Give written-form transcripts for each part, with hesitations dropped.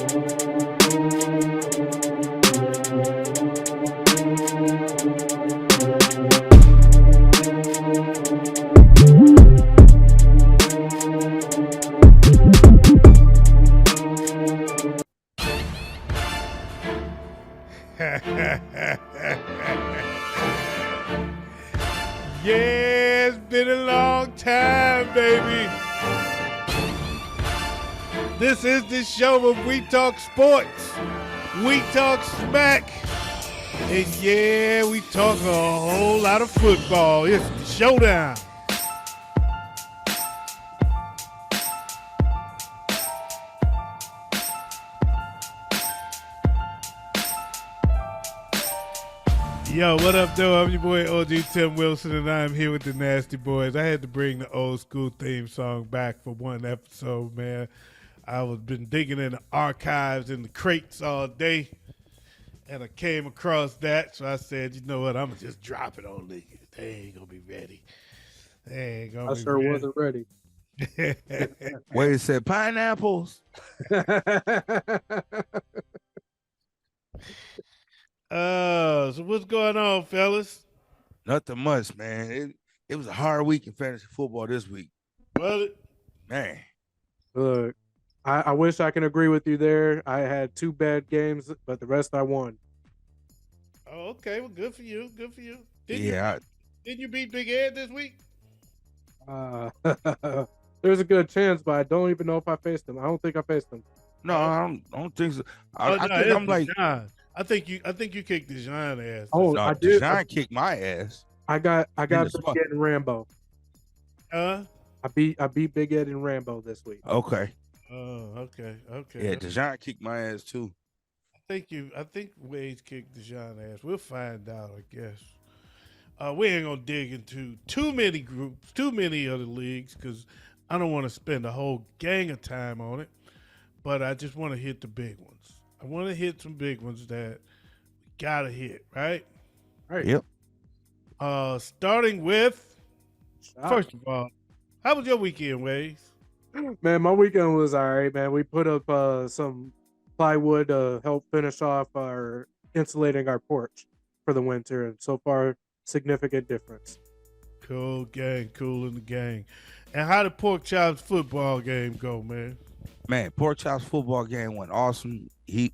Yeah, it's been a long time, baby. This is the show where we talk sports, we talk smack, and yeah, we talk a whole lot of football. It's the Showdown. Yo, what up, though? I'm your boy OG Tim Wilson, and I'm here with the Nasty Boys. I had to bring the old school theme song back for one episode, man. I was been digging in the archives and the crates all day, and I came across that, so I said, you know what, I'm going to just drop it on niggas. They ain't going to be ready. They ain't going to be ready. Wasn't ready. Wait, it said pineapples. So what's going on, fellas? Nothing much, man. It was a hard week in fantasy football this week. Well, Man. Look, I wish I can agree with you there. I had 2 bad games, but the rest I won. oh, okay. Well, good for you. Good for you. Yeah. Didn't you beat Big Ed this week? There's a good chance, but I don't even know if I faced him. I don't think I faced him. No, I don't think so. I no, think I'm like, Deshaun. I think you kicked Deshaun ass. Oh, no, I did. Deshaun kicked my ass. I got the Big spot. Ed and Rambo. Huh? I beat Big Ed and Rambo this week. Okay. Oh, okay. Yeah, Deshaun kicked my ass too. I think Wade's kicked Deshaun ass. We'll find out, I guess. We ain't gonna dig into too many groups, too many other leagues, because I don't want to spend a whole gang of time on it. But I just want to hit the big ones. I want to hit some big ones that we gotta hit, right? Right. Yep. Starting with, Shot. first of all, how was your weekend, Waze? Man, my weekend was all right, man. We put up some plywood to help finish off our insulating our porch for the winter, and so far, significant difference. Cool gang, cool in the gang. And how did Pork Chop's football game go, man? Man, Pork Chop's football game went awesome. He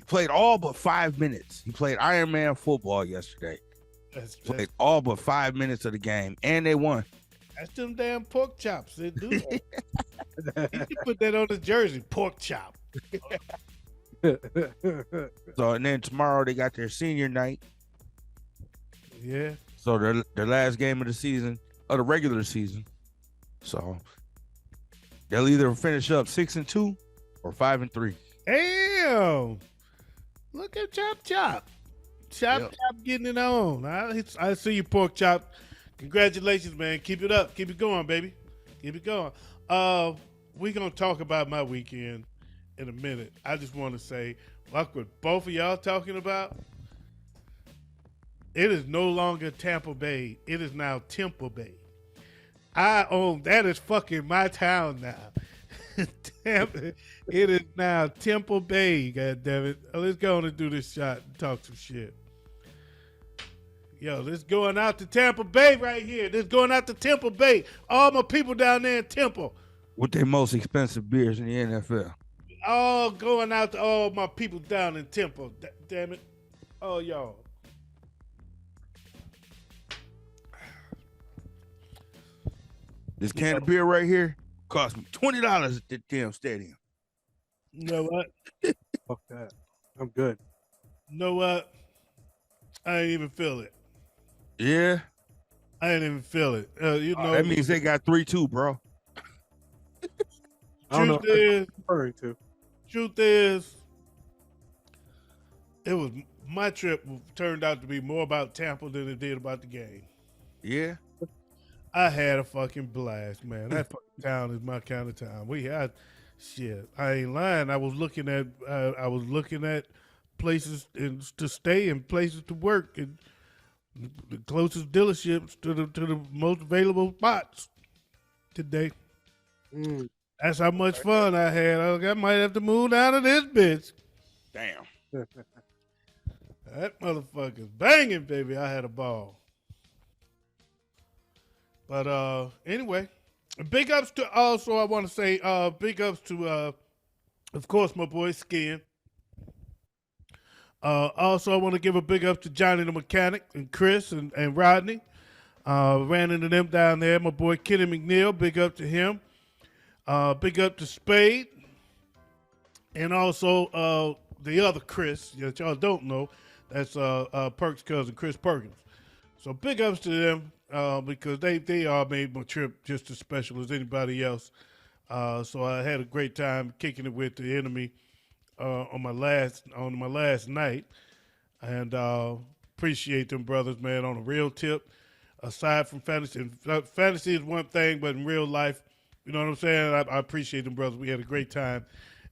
played all but 5 minutes. He played Iron Man football yesterday. Played all but 5 minutes of the game, and they won. That's them damn pork chops. They do that. He can put that on his jersey, pork chop. So, and then tomorrow they got their senior night. Yeah. So their last game of the season, of the regular season. So they'll either finish up 6-2 or 5-3. Damn. Look at Chop. Chop getting it on. I see you, pork chop. Congratulations, man. Keep it up. Keep it going, baby. Keep it going. We're going to talk about my weekend in a minute. I just want to say, like what both of y'all talking about, it is no longer Tampa Bay. It is now Temple Bay. That is fucking my town now. Damn it is now Temple Bay, God damn it. Let's go on and do this shot and talk some shit. Yo, this going out to Tampa Bay right here. This going out to Temple Bay. All my people down there in Temple. With their most expensive beers in the NFL. All going out to all my people down in Temple. Damn it. Oh, y'all. This can of beer right here cost me $20 at the damn stadium. You know what? Fuck that. I'm good. You know what? I ain't even feel it. Yeah. I ain't even feel it. You know that means they got 3-2, bro. I don't know what Truth I'm referring to. is, it was my trip turned out to be more about Tampa than it did about the game. Yeah. I had a fucking blast, man. That fucking town is my kind of town. Shit. I ain't lying. I was looking at places to stay and places to work and the closest dealerships to the most available spots today. That's how much fun I had. I might have to move down to this bitch. Damn. That motherfucker's banging, baby. I had a ball. But anyway, big ups to also I want to say big ups to of course my boy Skin. Also I want to give a big up to Johnny the Mechanic and Chris and Rodney. Ran into them down there. My boy Kenny McNeil, big up to him. Big up to Spade. And also the other Chris that y'all don't know. That's Perk's cousin, Chris Perkins. So big ups to them because they all made my trip just as special as anybody else. So I had a great time kicking it with the enemy on my last night, and appreciate them brothers, man. On a real tip, aside from fantasy, and fantasy is one thing, but in real life, you know what I'm saying. I appreciate them brothers. We had a great time,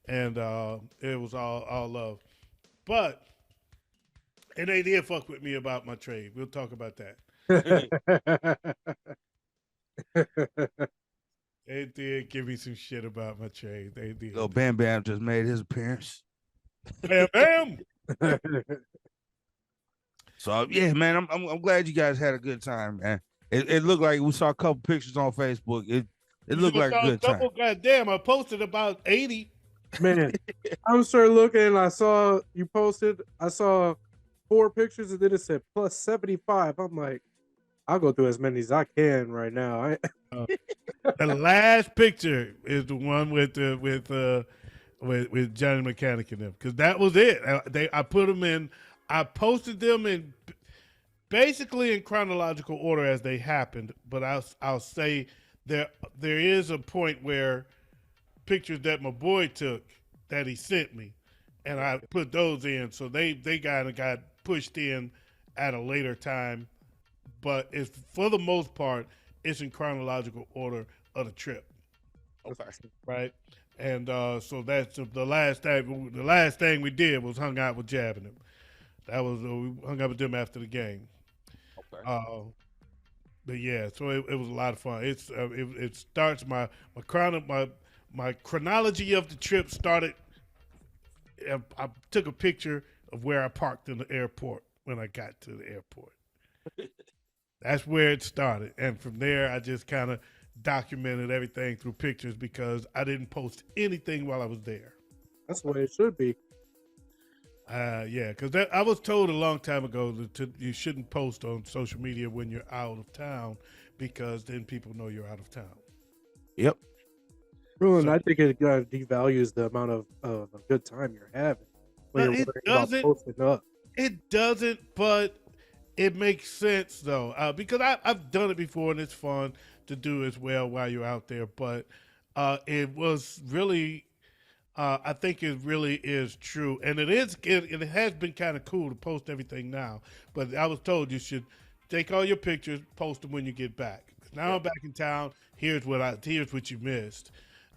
and it was all love. But and they did fuck with me about my trade. We'll talk about that. They did give me some shit about my trade. They did. Little Bam Bam just made his appearance. Bam Bam. So yeah, man, I'm glad you guys had a good time, man. It looked like we saw a couple pictures on Facebook. It looked like a good time. Goddamn, I posted about 80. Man, I started looking. I saw you posted. I saw 4 pictures, and then it said plus 75. I'm like, I'll go through as many as I can right now. The last picture is the one with Johnny Mechanic and them, because that was it. I put them in. I posted them in basically in chronological order as they happened. But I'll say there is a point where pictures that my boy took that he sent me, and I put those in. So they got pushed in at a later time. But it's for the most part, it's in chronological order of the trip. Okay. Right. And so that's the last thing. The last thing we did was hung out with Jab and him. That was we hung out with them after the game. Okay. But yeah, so it was a lot of fun. It starts my chronology of the trip started. I took a picture of where I parked in the airport when I got to the airport. That's where it started, and from there I just kind of documented everything through pictures because I didn't post anything while I was there. That's the way it should be. Yeah, because I was told a long time ago that you shouldn't post on social media when you're out of town because then people know you're out of town. Yep. Well, and I think it devalues the amount of a good time you're having when you're worrying about posting up. It doesn't, but it makes sense though, because I've done it before and it's fun to do as well while you're out there. But it was really, I think it really is true, and it has been kind of cool to post everything now. But I was told you should take all your pictures, post them when you get back. Now I'm back in town. Here's what you missed.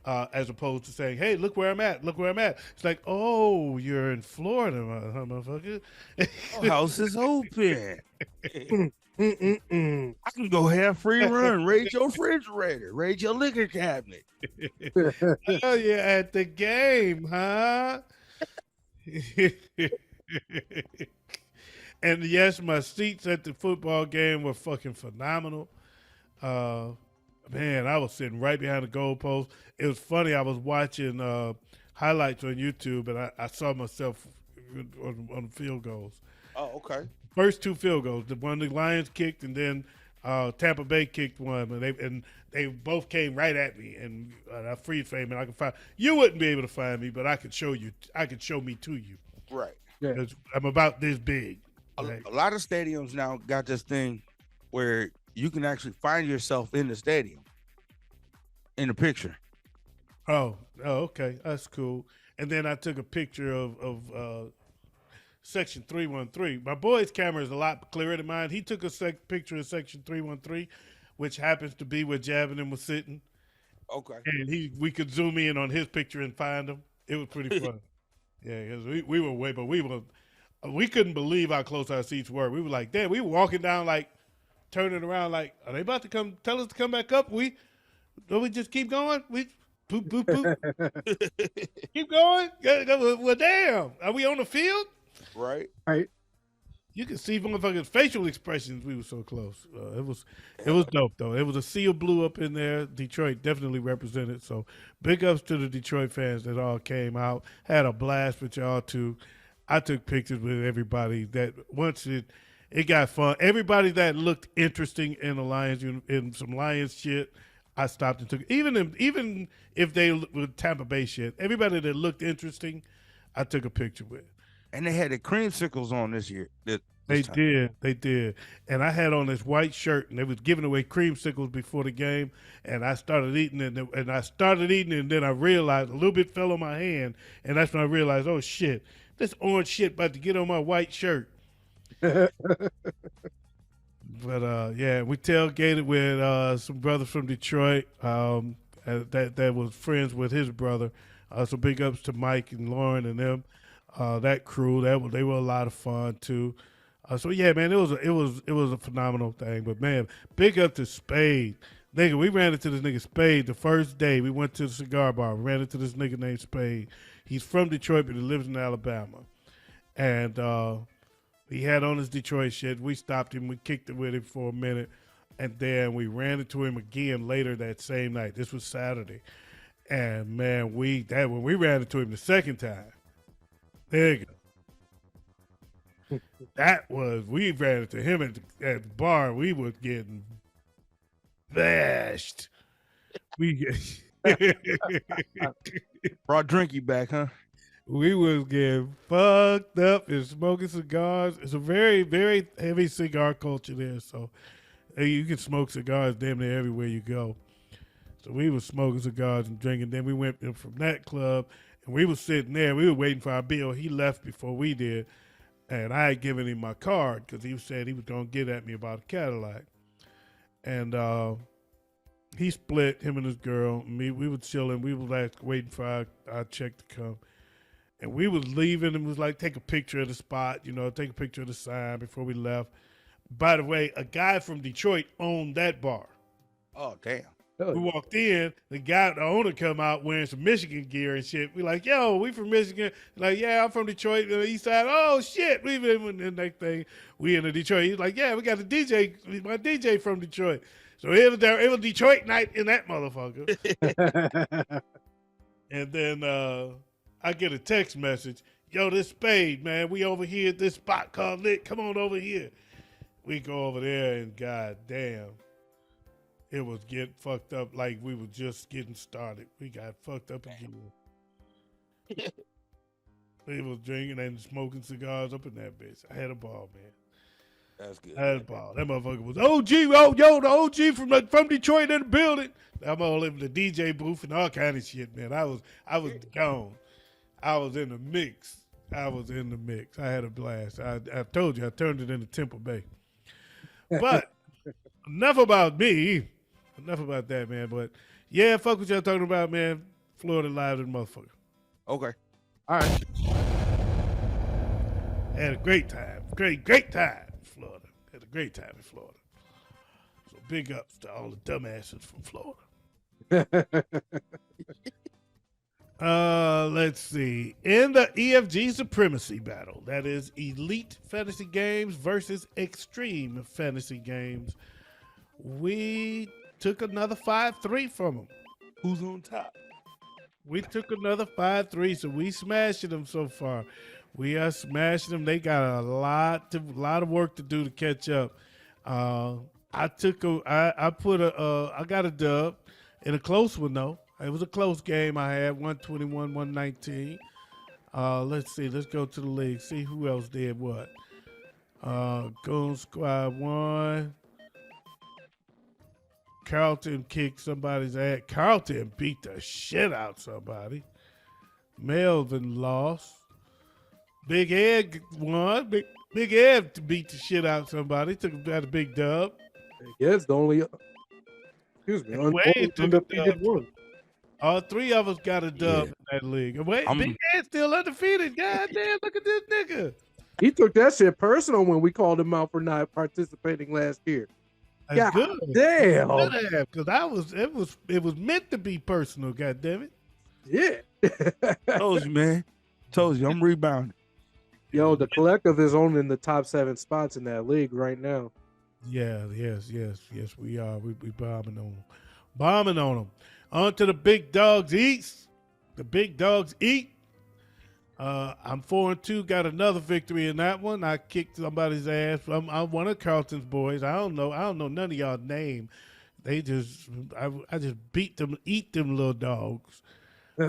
As opposed to saying, "Hey, look where I'm at! Look where I'm at!" It's like, "Oh, you're in Florida, motherfucker." House is open. I can go have free run. Raid your refrigerator. Raid your liquor cabinet. Oh, you're at the game, huh? And yes, my seats at the football game were fucking phenomenal. Man, I was sitting right behind the goalpost. It was funny. I was watching highlights on YouTube, and I saw myself on field goals. Oh, okay. First 2 field goals, the one the Lions kicked, and then Tampa Bay kicked one, and they both came right at me, and I freeze framed, and I could find. You wouldn't be able to find me, but I could show you. I could show me to you. Right. Yeah. I'm about this big. A lot of stadiums now got this thing where you can actually find yourself in the stadium in the picture. Oh, okay, that's cool. And then I took a picture of Section 313. My boy's camera is a lot clearer than mine. He took a picture of Section 313, which happens to be where Javin was sitting. Okay. And we could zoom in on his picture and find him. It was pretty fun. Yeah, because we were way, but we couldn't believe how close our seats were. We were like, damn, we were walking down like, turning around like, are they about to tell us to come back up? Do we just keep going? Poop, poop, poop. Keep going. Well, damn. Are we on the field? Right. Right. You can see motherfuckers' facial expressions. We were so close. It was dope though. It was a sea of blue up in there. Detroit definitely represented. So big ups to the Detroit fans that all came out. Had a blast with y'all too. I took pictures with everybody. That once it got fun. Everybody that looked interesting in the Lions in some Lions shit, I stopped and took. Even if they were Tampa Bay shit, everybody that looked interesting, I took a picture with. And they had the creamsicles on this year. They did. And I had on this white shirt, and they was giving away creamsicles before the game, and I started eating it, and then I realized a little bit fell on my hand, and that's when I realized, oh shit, this orange shit about to get on my white shirt. But yeah, we tailgated with some brothers from Detroit that was friends with his brother. So big ups to Mike and Lauren and them. That crew, they were a lot of fun too. So yeah, man, it was a phenomenal thing. But man, big up to Spade, nigga. We ran into this nigga Spade the first day we went to the cigar bar. We ran into this nigga named Spade. He's from Detroit, but he lives in Alabama, and he had on his Detroit shit. We stopped him. We kicked it with him for a minute, and then we ran into him again later that same night. This was Saturday, and man, when we ran into him the second time. There you go. We ran into him at the bar. We was getting bashed. Brought Drinky back, huh? We was getting fucked up and smoking cigars. It's a very, very heavy cigar culture there. So you can smoke cigars damn near everywhere you go. So we was smoking cigars and drinking. Then we went from that club. And we was sitting there. We were waiting for our bill. He left before we did. And I had given him my card because he said he was going to get at me about a Cadillac. And he split, him and his girl. And me, we were chilling. We were waiting for our check to come. And we was leaving and was like, take a picture of the spot, take a picture of the sign before we left. By the way, a guy from Detroit owned that bar. Oh, damn. We walked in, the owner come out wearing some Michigan gear and shit. We like, yo, we from Michigan. Like, yeah, I'm from Detroit, the east side. Oh, shit. We been in that thing. We in the Detroit. He's like, yeah, we got the DJ, my DJ from Detroit. So it was Detroit night in that motherfucker. And then I get a text message. Yo, this Spade, man. We over here at this spot called Lit. Come on over here. We go over there and goddamn. It was getting fucked up like we were just getting started. We got fucked up again. We was drinking and smoking cigars up in that bitch. I had a ball, man. That's good. I had a ball. That motherfucker was OG. Oh, yo, the OG from Detroit in the building. I'm all in the DJ booth and all kind of shit, man. I was gone. I was in the mix. I had a blast. I told you, I turned it into Temple Bay. But enough about me. Enough about that, man. But yeah, fuck what y'all talking about, man. Florida live and motherfucker. Okay. All right. Had a great time. Great time in Florida. Had a great time in Florida. So big ups to all the dumbasses from Florida. Let's see. In the EFG Supremacy Battle, that is Elite Fantasy Games versus Extreme Fantasy Games, we took another 5-3 from them. Who's on top? We took another 5-3, so we smashing them so far. We are smashing them. They got a lot of work to do to catch up. I got a dub in a close one though. It was a close game. I had 121-119. Let's see. Let's go to the league. See who else did what. Goon Squad won. Carlton kicked somebody's ass. Carlton beat the shit out somebody. Melvin lost. Big Ed won. Big Ed beat the shit out somebody. Got a big dub. Yeah, it's the only. Excuse me. Wade took Undefeated one. All three of us got a dub in that league. Wait, Big Ed's still undefeated. God damn, look at this nigga. He took that shit personal when we called him out for not participating last year. That's God good. damn. Good have, because it was meant to be personal. God damn it. Yeah. Told you, man. Told you, I'm rebounding. Yo, the collective is owning the top 7 spots in that league right now. Yeah, yes, we are. We bombing on them. Bombing on them. On to the big dogs east. The big dogs eat. I'm 4-2. Got another victory in that one. I kicked somebody's ass. I'm one of Carlton's boys. I don't know none of y'all name. I just beat them, eat them little dogs.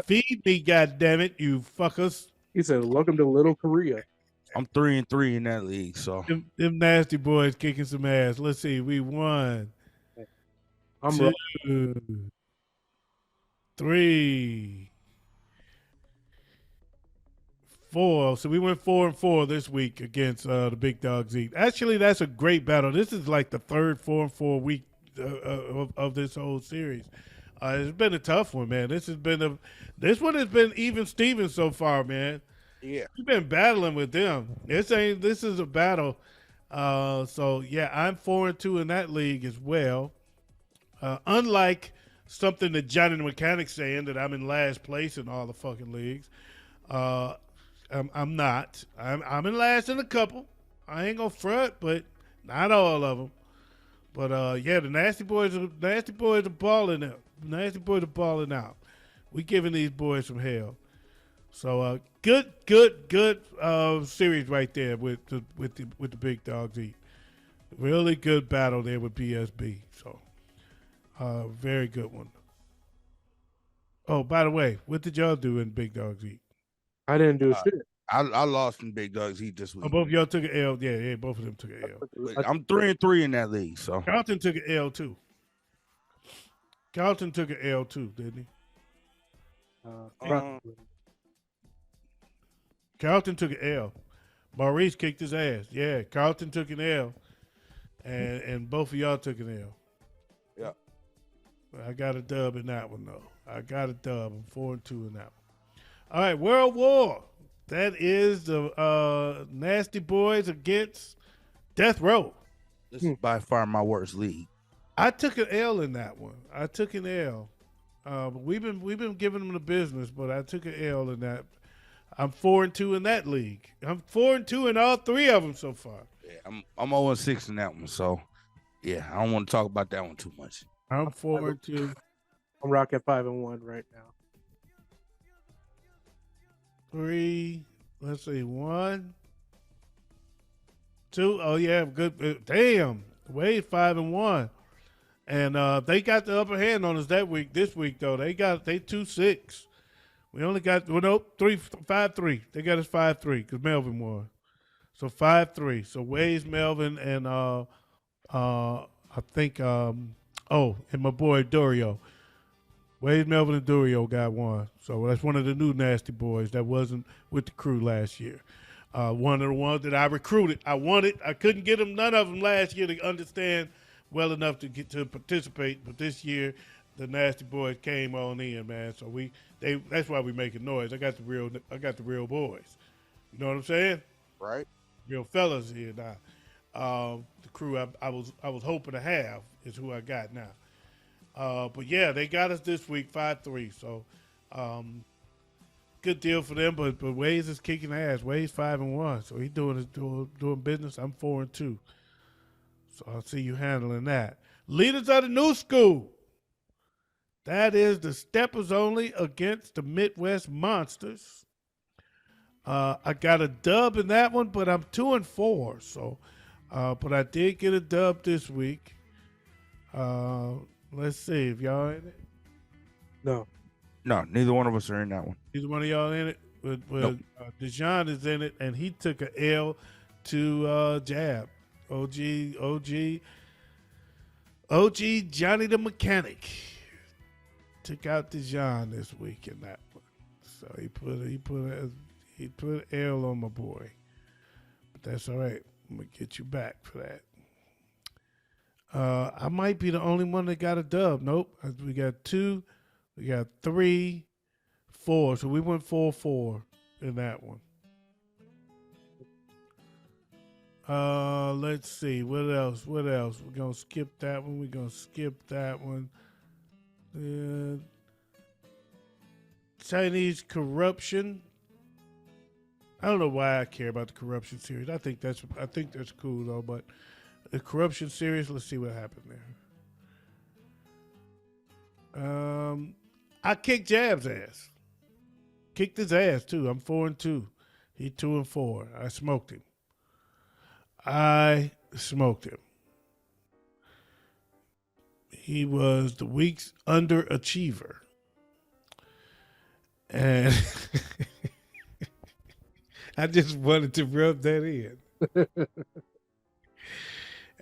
Feed me, goddammit, you fuckers. He said, "Welcome to Little Korea." I'm 3-3 in that league, so Them nasty boys kicking some ass. Let's see. We won. I'm 2, wrong. 3, 4. So we went 4-4 this week against the Big Dogs Eat. Actually, that's a great battle. This is like the third 4-4 week of this whole series. It's been a tough one, man. This one has been even Steven so far, man. yeah. We've been battling with them. This is a battle. So yeah, I'm 4-2 in that league as well. Unlike something that Johnny the Mechanic's saying that I'm in last place in all the fucking leagues. I'm not. I'm in last in a couple. I ain't gonna front, but not all of them. But yeah, the nasty boys are balling out. Nasty boys are balling out. We giving these boys some hell. So good series right there with the Big Dogs Eat. Really good battle there with BSB. So very good one. Oh, by the way, what did y'all do in Big Dogs Eat? I didn't do shit. I lost in Big Dogs Eat this Oh, week. both of y'all took an L. Yeah, both of them took an L. But I'm 3-3 in that league, so Carlton took an L too. Carlton took an L too, didn't he? Carlton took an L. Maurice kicked his ass. Yeah, Carlton took an L, and both of y'all took an L. yeah. I got a dub in that one though. I got a dub. I'm 4-2 in that one. All right, World War. That is the Nasty Boys against Death Row. This is by far my worst league. I took an L in that one. I took an L. But we've been giving them the business, but I took an L in that. I'm 4-2 in that league. I'm 4-2 in all three of them so far. Yeah, I'm 0-6 in that one, so yeah, I don't want to talk about that one too much. I'm 4-2. I'm rocking 5-1 right now. 3. Let's see. 1, 2. Oh yeah, good. Damn, Wade 5-1, and they got the upper hand on us that week. This week though, they 2-6. We only got 5-3. They got us 5-3 because Melvin won. So 5-3. So Wade's Melvin and I think and my boy Dorio. Wade, Melvin, and Dorio got one. So that's one of the new nasty boys that wasn't with the crew last year. One of the ones that I recruited. I wanted. I couldn't get them, none of them last year to understand well enough to get to participate. But this year, the nasty boys came on in, man. So that's why we making noise. I got the real boys. You know what I'm saying? Right. Real fellas here now. The crew I was hoping to have is who I got now. But yeah, they got us this week 5-3. So good deal for them. But Waze is kicking ass. Waze 5-1. So he's doing business. I'm 4-2. So I'll see you handling that. Leaders of the new school. That is the Steppers Only against the Midwest Monsters. I got a dub in that one, but I'm 2-4. So, but I did get a dub this week. Let's see if y'all in it. No, neither one of us are in that one. Neither one of y'all in it. Nope. Dejan is in it, and he took an L to Jab. OG Johnny the Mechanic took out Dejan this week in that one. So he put an L on my boy. But that's all right. I'm gonna get you back for that. I might be the only one that got a dub. Nope. We got 2, we got 3, 4. So we went 4-4 in that one. Let's see. What else? What else? We're gonna skip that one. We're gonna skip that one. Uh, Chinese corruption. I don't know why I care about the corruption series. I think that's cool though. But the corruption series. Let's see what happened there. I kicked Jab's ass. Kicked his ass too. I'm 4-2. He 2-4. I smoked him. He was the week's underachiever. And I just wanted to rub that in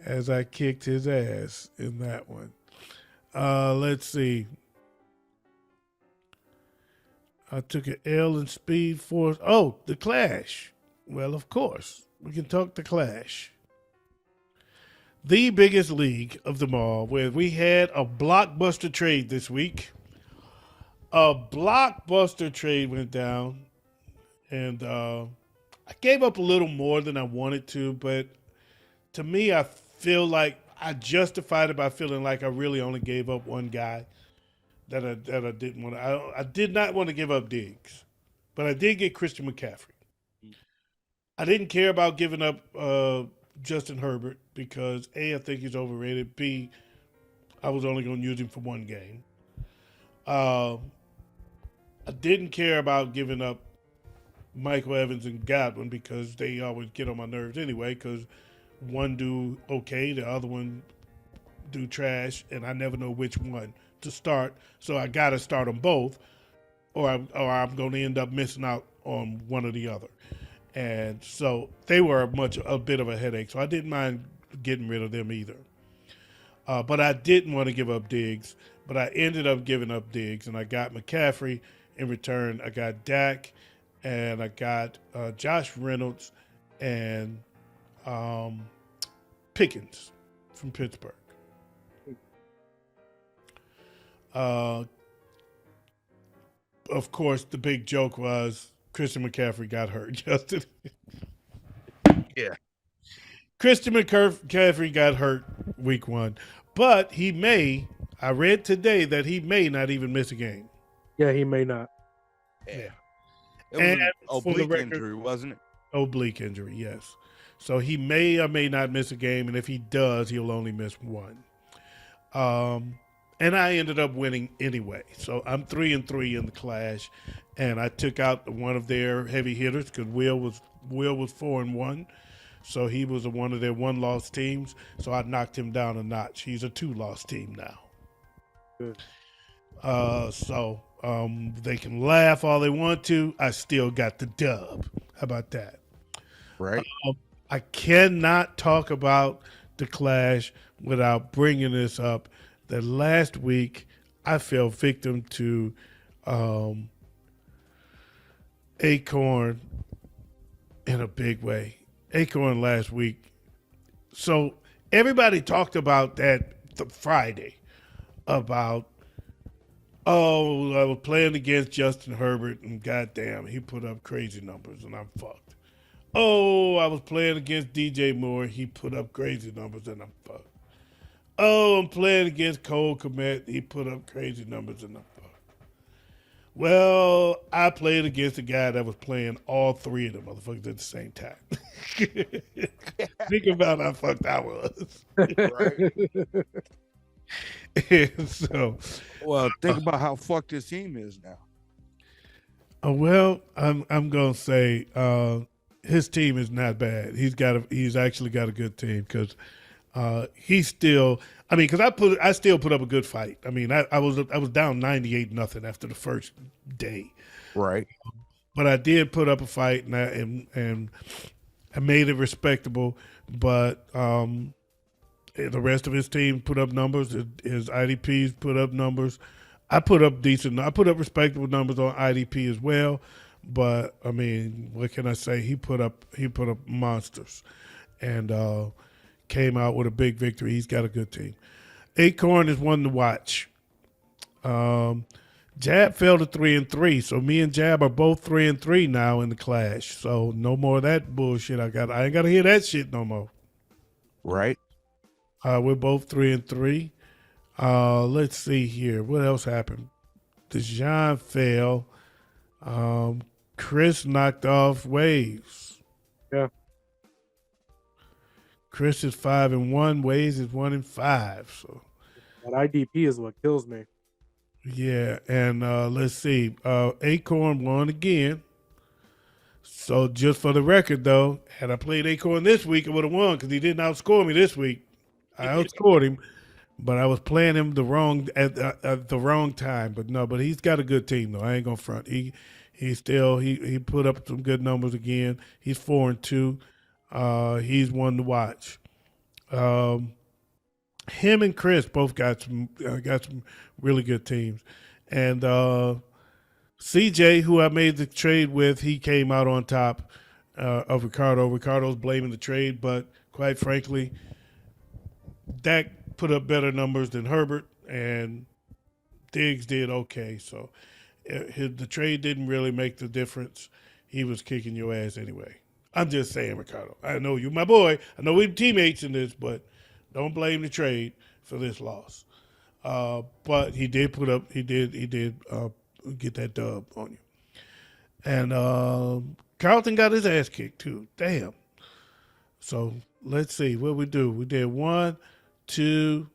as I kicked his ass in that one. Let's see. I took an L in Speed Force. Oh, the Clash. Well, of course. We can talk the Clash. The biggest league of them all, where we had a blockbuster trade this week. A blockbuster trade went down, and I gave up a little more than I wanted to, but to me, I feel like I justified it by feeling like I really only gave up one guy that I didn't want to. I did not want to give up Diggs, but I did get Christian McCaffrey. I didn't care about giving up Justin Herbert because A, I think he's overrated. B, I was only going to use him for one game. I didn't care about giving up Michael Evans and Godwin because they always get on my nerves anyway. Because one do okay, the other one do trash, and I never know which one to start. So I got to start them both, or I'm going to end up missing out on one or the other. And so they were a bit of a headache. So I didn't mind getting rid of them either. But I didn't want to give up Diggs. But I ended up giving up Diggs, and I got McCaffrey in return. I got Dak, and I got Josh Reynolds and Pickens from Pittsburgh. Of course, the big joke was Christian McCaffrey got hurt, Justin. Yeah. Christian McCaffrey got hurt week 1, but I read today that he may not even miss a game. Yeah, he may not. Yeah. It was an oblique injury, wasn't it? Oblique injury, yes. So he may or may not miss a game, and if he does, he'll only miss one. And I ended up winning anyway. So I'm 3-3 in the Clash, and I took out one of their heavy hitters because Will was 4-1. So he was one of their one-loss teams. So I knocked him down a notch. He's a 2-loss team now. Good. So they can laugh all they want to. I still got the dub. How about that? Right. I cannot talk about the Clash without bringing this up. That last week I fell victim to Acorn in a big way. Acorn last week. So everybody talked about that Friday about, I was playing against Justin Herbert and goddamn, he put up crazy numbers and I'm fucked. Oh, I was playing against DJ Moore. He put up crazy numbers and I'm fucked. Oh, I'm playing against Cole Kmet. He put up crazy numbers and I'm fucked. Well, I played against a guy that was playing all three of the motherfuckers at the same time. Think about how fucked I was. Right. And so, Well, think about how fucked his team is now. well, I'm gonna say his team is not bad. He's actually got a good team because he's still. I mean, because I still put up a good fight. I mean, I was down 98-0 after the first day, Right. but I did put up a fight and I made it respectable. But the rest of his team put up numbers. His IDPs put up numbers. I put up respectable numbers on IDP as well. But I mean, what can I say? He put up monsters, and came out with a big victory. He's got a good team. Acorn is one to watch. Jab fell to 3-3, so me and Jab are both 3-3 now in the clash. So no more of that bullshit. I ain't gotta hear that shit no more. Right. We're both 3-3. Let's see here. What else happened? Dejan fell. Chris knocked off Waves. Yeah. Chris is 5-1. Waves is 1-5. So That IDP is what kills me. yeah, and let's see. Acorn won again. So just for the record, though, had I played Acorn this week, I would have won because he didn't outscore me this week. I outscored him, but I was playing him at the wrong time. But he's got a good team though. I ain't gonna front. He put up some good numbers again. He's 4-2. He's one to watch. Him and Chris both got some really good teams, and CJ, who I made the trade with, he came out on top of Ricardo. Ricardo's blaming the trade, but quite frankly, Dak put up better numbers than Herbert, and Diggs did okay. So the trade didn't really make the difference. He was kicking your ass anyway. I'm just saying, Ricardo. I know you, my boy. I know we're teammates in this, but don't blame the trade for this loss. But he did put up. He did get that dub on you. And Carlton got his ass kicked too. Damn. So let's see what we do. We did 1, 2,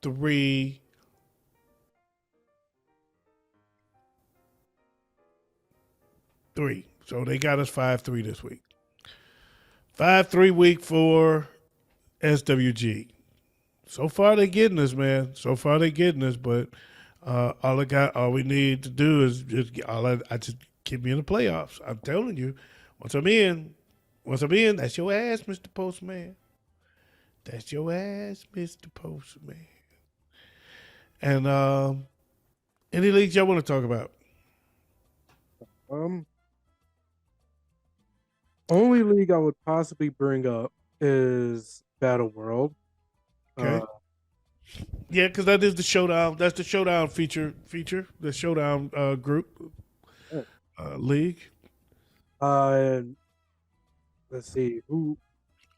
3. Three. So they got us 5-3 this week. 5-3 week for SWG. So far they getting us, man. So far they getting us, but all we need to do is just keep me in the playoffs. I'm telling you, once I'm in, that's your ass, Mr. Postman. That's your ass, Mr. Postman. And any leagues y'all want to talk about? Only league I would possibly bring up is Battle World. Okay. Yeah, because that is the Showdown. That's the Showdown feature. The Showdown group league. Let's see who.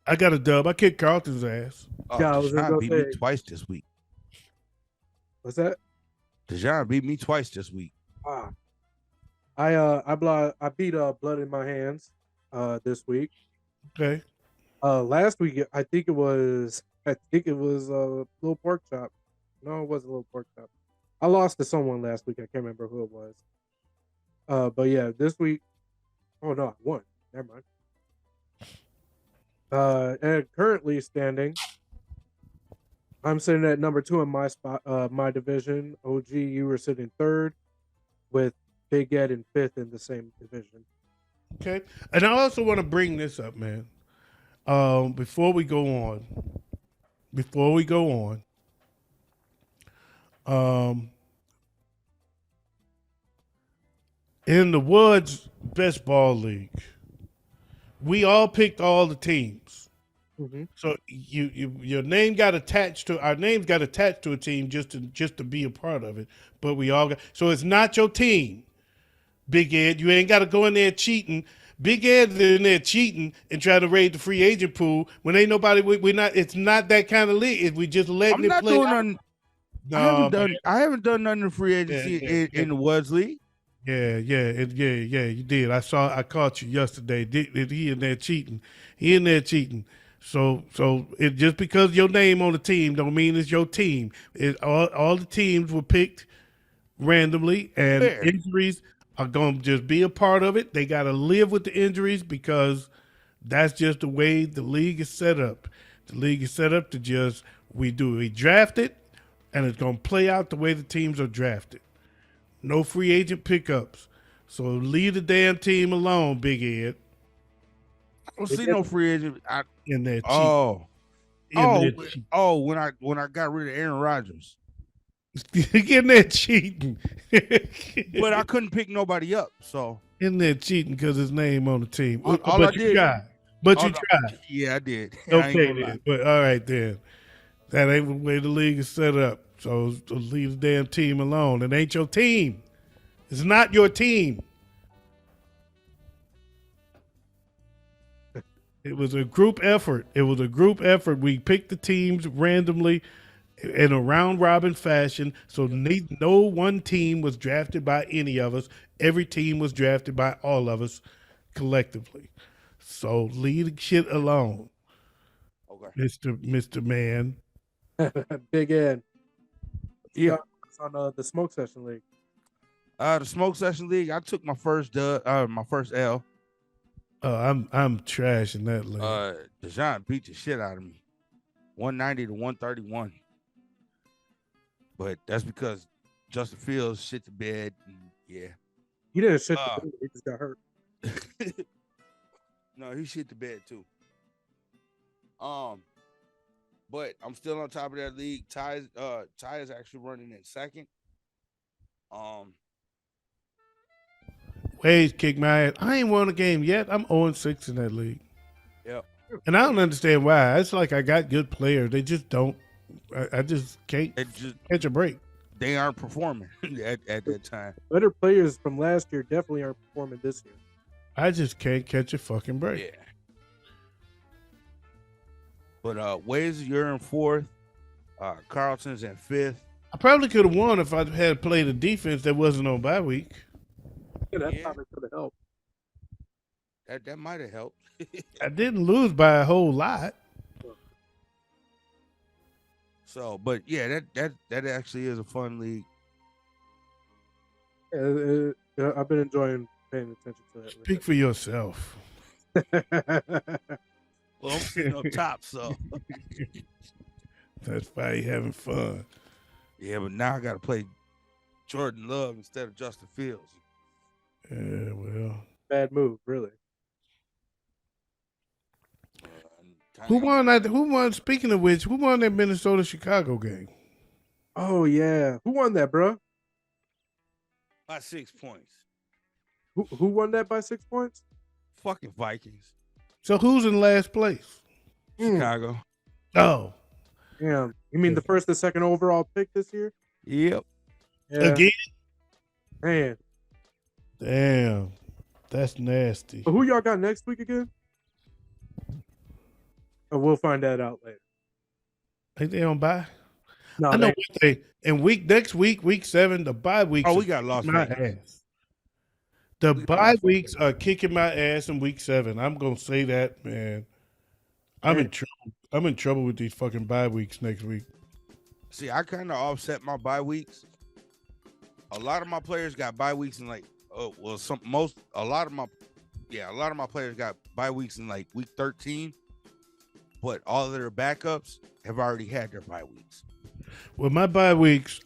I got a dub. I kicked Carlton's ass. Yeah, I was Deshaun gonna beat me say- twice this week. What's that? Dejan beat me twice this week. I beat Blood in My Hands this week. Okay. Last week I think it was Little Pork Chop. No, it wasn't Little Pork Chop. I lost to someone last week. I can't remember who it was. But yeah, this week. Oh no, I won. Never mind. And currently standing, I'm sitting at number 2 in my spot, my division. OG, you were sitting 3rd, with Big Ed in 5th in the same division. Okay. And I also want to bring this up, man. Before we go on, in the Woods Best Ball League, we all picked all the teams. Mm-hmm. So your name got attached to our names got attached to a team just to be a part of it. But we all got, so it's not your team, Big Ed. You ain't got to go in there cheating. Big Ed's in there cheating and trying to raid the free agent pool when ain't nobody. We're not. It's not that kind of league. We just letting I'm it not play. doing nothing. No, I haven't done nothing in free agency in the Woods League. Yeah, you did. I caught you yesterday. He in there cheating. He in there cheating. So it just because your name on the team don't mean it's your team. All the teams were picked randomly, and injuries are going to just be a part of it. They got to live with the injuries because that's just the way the league is set up. The league is set up to just we draft it, and it's going to play out the way the teams are drafted. No free agent pickups. So leave the damn team alone, Big Ed. I don't see no free agent. In there cheating. When I got rid of Aaron Rodgers. In there cheating. But I couldn't pick nobody up, so. In there cheating because his name on the team. All but I you did. tried. But you tried. Yeah, I did. Okay, then. But all right, then. That ain't the way the league is set up. So leave the damn team alone. It ain't your team. It's not your team. It was a group effort. We picked the teams randomly in a round robin fashion. So no one team was drafted by any of us. Every team was drafted by all of us collectively. So leave the shit alone, Okay. Mister Man. Big Ed. Yeah. On the Smoke Session League. The Smoke Session League, I took my first L. I'm trash in that league. Dejan beat the shit out of me. 190 to 131. But that's because Justin Fields shit the bed. And yeah. He didn't shit the bed. He just got hurt. No, he shit the bed too. But I'm still on top of that league. Ty is actually running in second. Waves kicked my ass. I ain't won a game yet. I'm 0-6 in that league. Yep. And I don't understand why. It's like I got good players. They just don't. I just can't catch a break. They aren't performing at that time. Better players from last year definitely aren't performing this year. I just can't catch a fucking break. Yeah. But Waves, you're in fourth. Carlton's in fifth. I probably could have won if I had played a defense that wasn't on bye week. Yeah, that probably could have helped. That might have helped. I didn't lose by a whole lot. So, but yeah, that actually is a fun league. I've been enjoying paying attention to that. Speak for yourself. Well, I'm sitting up top, so that's why you having fun. Yeah, but now I got to play Jordan Love instead of Justin Fields. Yeah, well, bad move, really. Who won that? Who won? Speaking of which, who won that Minnesota-Chicago game? Oh yeah, who won that, bro? By 6 points. Who won that by 6 points? Fucking Vikings. So who's in last place? Chicago. Oh, yeah. You mean the first and second overall pick this year? Yep. Yeah. Again? Man. Damn, that's nasty. But who y'all got next week again? We'll find that out later. Ain't they on bye? No, I know what they in next week, week 7, the bye weeks. Oh, we got Las Vegas. The bye weeks are kicking my ass in week 7. I'm gonna say that, man. I'm in trouble. I'm in trouble with these fucking bye weeks next week. See, I kind of offset my bye weeks. A lot of my players got bye weeks in like, a lot of my players got bye weeks in like week 13. But all of their backups have already had their bye weeks. Well, my bye weeks,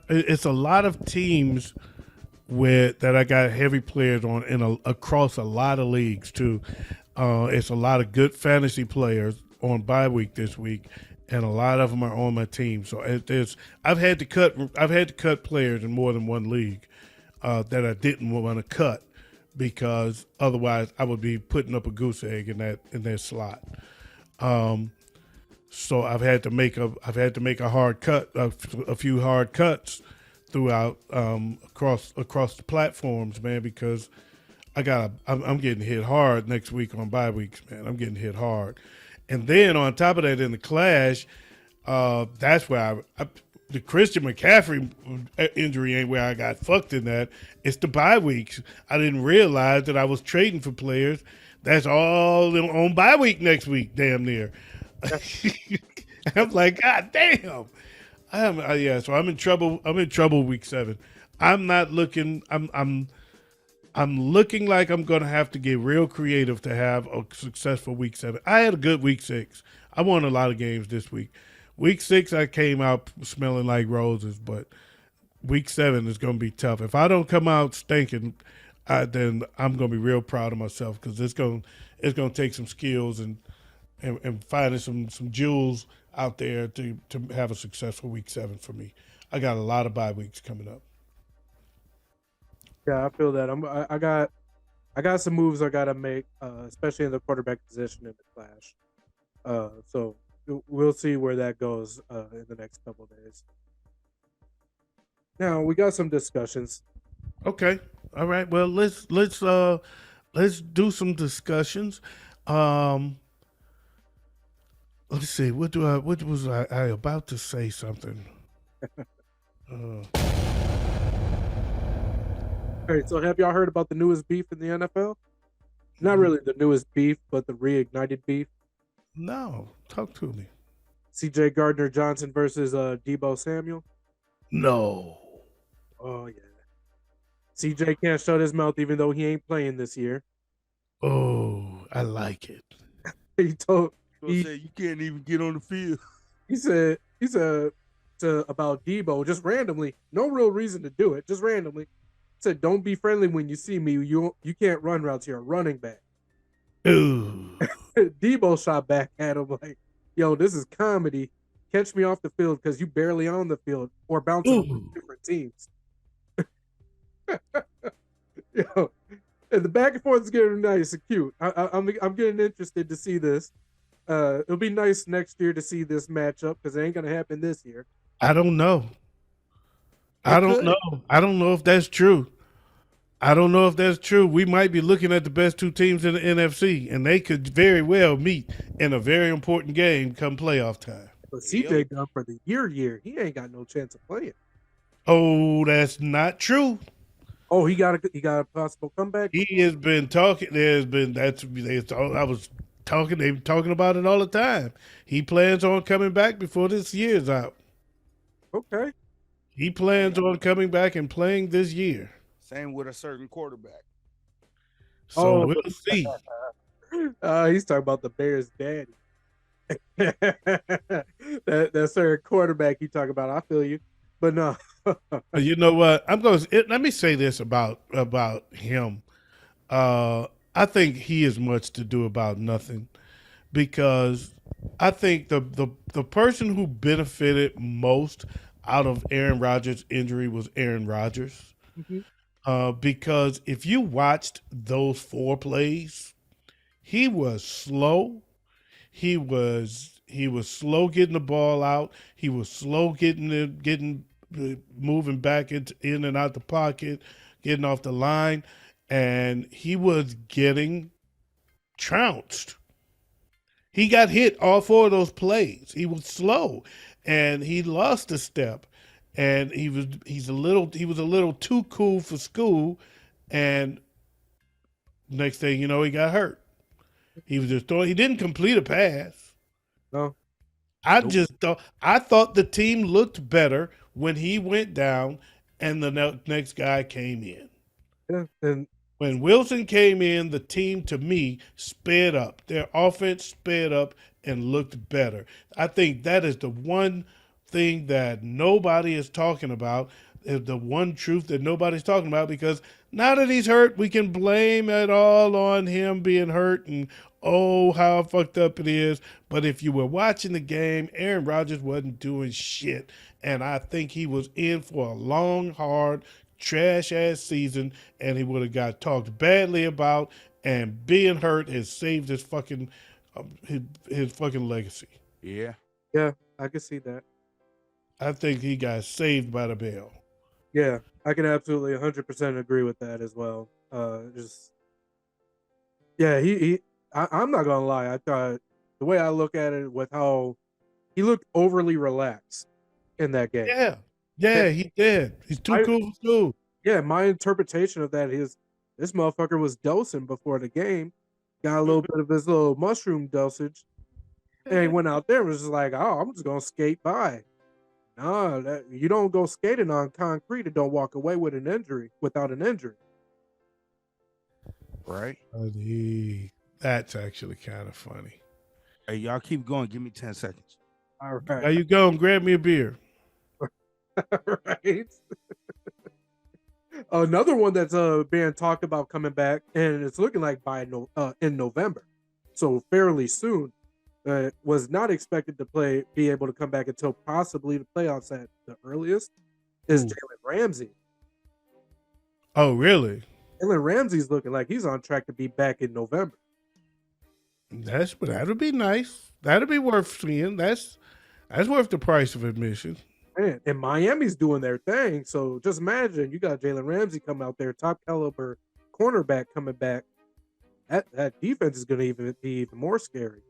it's a lot of teams that I got heavy players on across a lot of leagues too. It's a lot of good fantasy players on bye week this week, and a lot of them are on my team. So I've had to cut players in more than one league that I didn't want to cut because otherwise I would be putting up a goose egg in that slot. So I've had to make a hard cut, a few hard cuts throughout across the platforms, man, because I'm getting hit hard next week on bye weeks, man. I'm getting hit hard, and then on top of that, in the clash, that's where the Christian McCaffrey injury ain't where I got fucked in that. It's the bye weeks. I didn't realize that I was trading for players. That's all on bye week next week, damn near. I'm like, God damn. So I'm in trouble. I'm in trouble week 7. I'm not looking. I'm looking like I'm gonna have to get real creative to have a successful week 7. I had a good week 6. I won a lot of games this week. Week 6, I came out smelling like roses, but week 7 is gonna be tough. If I don't come out stinking, then I'm gonna be real proud of myself because it's gonna take some skills and finding some jewels out there to have a successful week 7 for me. I got a lot of bye weeks coming up. Yeah, I feel that. I got some moves I gotta make, especially in the quarterback position in the clash. So we'll see where that goes in the next couple of days. Now we got some discussions. Okay. All right. Well, let's do some discussions. Um, let's see. What was I about to say something? Uh, All right, so have y'all heard about the newest beef in the NFL? Not really the newest beef, but the reignited beef. no, talk to me. CJ Gardner Johnson versus Debo Samuel. No. Oh yeah. CJ can't shut his mouth even though he ain't playing this year. Oh, I like it. He told Gonna he say you can't even get on the field. he said to about Debo just randomly, no real reason to do it, just randomly. Said, "Don't be friendly when you see me. You can't run routes. You're a running back." Ooh. Debo shot back at him like, "Yo, this is comedy. Catch me off the field because you barely on the field or bouncing over Ooh. different teams." Yo, and the back and forth is getting nice and cute. I'm getting interested to see this. It'll be nice next year to see this matchup because it ain't gonna happen this year. I don't know. I It don't could. know. I don't know if that's true. I don't know if that's true. We might be looking at the best two teams in the NFC, and they could very well meet in a very important game come playoff time. But Yep. CJ done for the year, he ain't got no chance of playing. Oh, that's not true. Oh, he got a possible comeback. He has been talking. There's been I was talking. They were talking about it all the time. He plans on coming back before this year's out. Okay. He plans on coming back and playing this year. Same with a certain quarterback. So Oh, we'll see. he's talking about the Bears' daddy. that certain quarterback he talking about. I feel you, but no. You know what? Let me say this about him. I think he has much to do about nothing because I think the person who benefited most out of Aaron Rodgers' injury was Aaron Rodgers. Mhm. Because if you watched those 4 plays, he was slow. He was slow getting the ball out. He was slow getting moving back in and out the pocket, getting off the line, and he was getting trounced. He got hit all 4 of those plays. He was slow, and he lost a step, and he was a little too cool for school, and next thing you know, he got hurt. He was just throwing. He didn't complete a pass. No. Nope. I thought the team looked better when he went down and the next guy came in. Yeah. And When Wilson came in, the team to me sped up. Their offense sped up and looked better. I think that is the one thing that nobody is talking about, is the one truth that nobody's talking about, because now that he's hurt, we can blame it all on him being hurt and oh how fucked up it is. But if you were watching the game, Aaron Rodgers wasn't doing shit. And I think he was in for a long, hard, trash ass season, and he would have got talked badly about. And being hurt has saved his fucking legacy. Yeah. yeah, I can see that. I think he got saved by the bell. Yeah, I can absolutely 100% agree with that as well. Just yeah, I'm not gonna lie. I thought the way I look at it with how he looked overly relaxed in that game. Yeah, yeah, he did. He's too I cool for school. yeah, my interpretation of that is this motherfucker was dosing before the game, got a little bit of his little mushroom dosage, and he went out there and was just like, "Oh, I'm just gonna skate by." No, you don't go skating on concrete and don't walk away with an injury without an injury. Right. That's actually kind of funny. Hey, y'all keep going. Give me 10 seconds. All How right, you going? Grab me a beer. right. Another one that's being talked about coming back, and it's looking like in November, so fairly soon. Was not expected to be able to come back until possibly the playoffs at the earliest. Is Ooh. Jalen Ramsey? Oh, really? Jalen Ramsey's looking like he's on track to be back in November. That'll be nice. That'll be worth seeing. That's worth the price of admission. Man, and Miami's doing their thing. So just imagine you got Jalen Ramsey come out there, top caliber cornerback coming back. That defense is going to even be even more scary.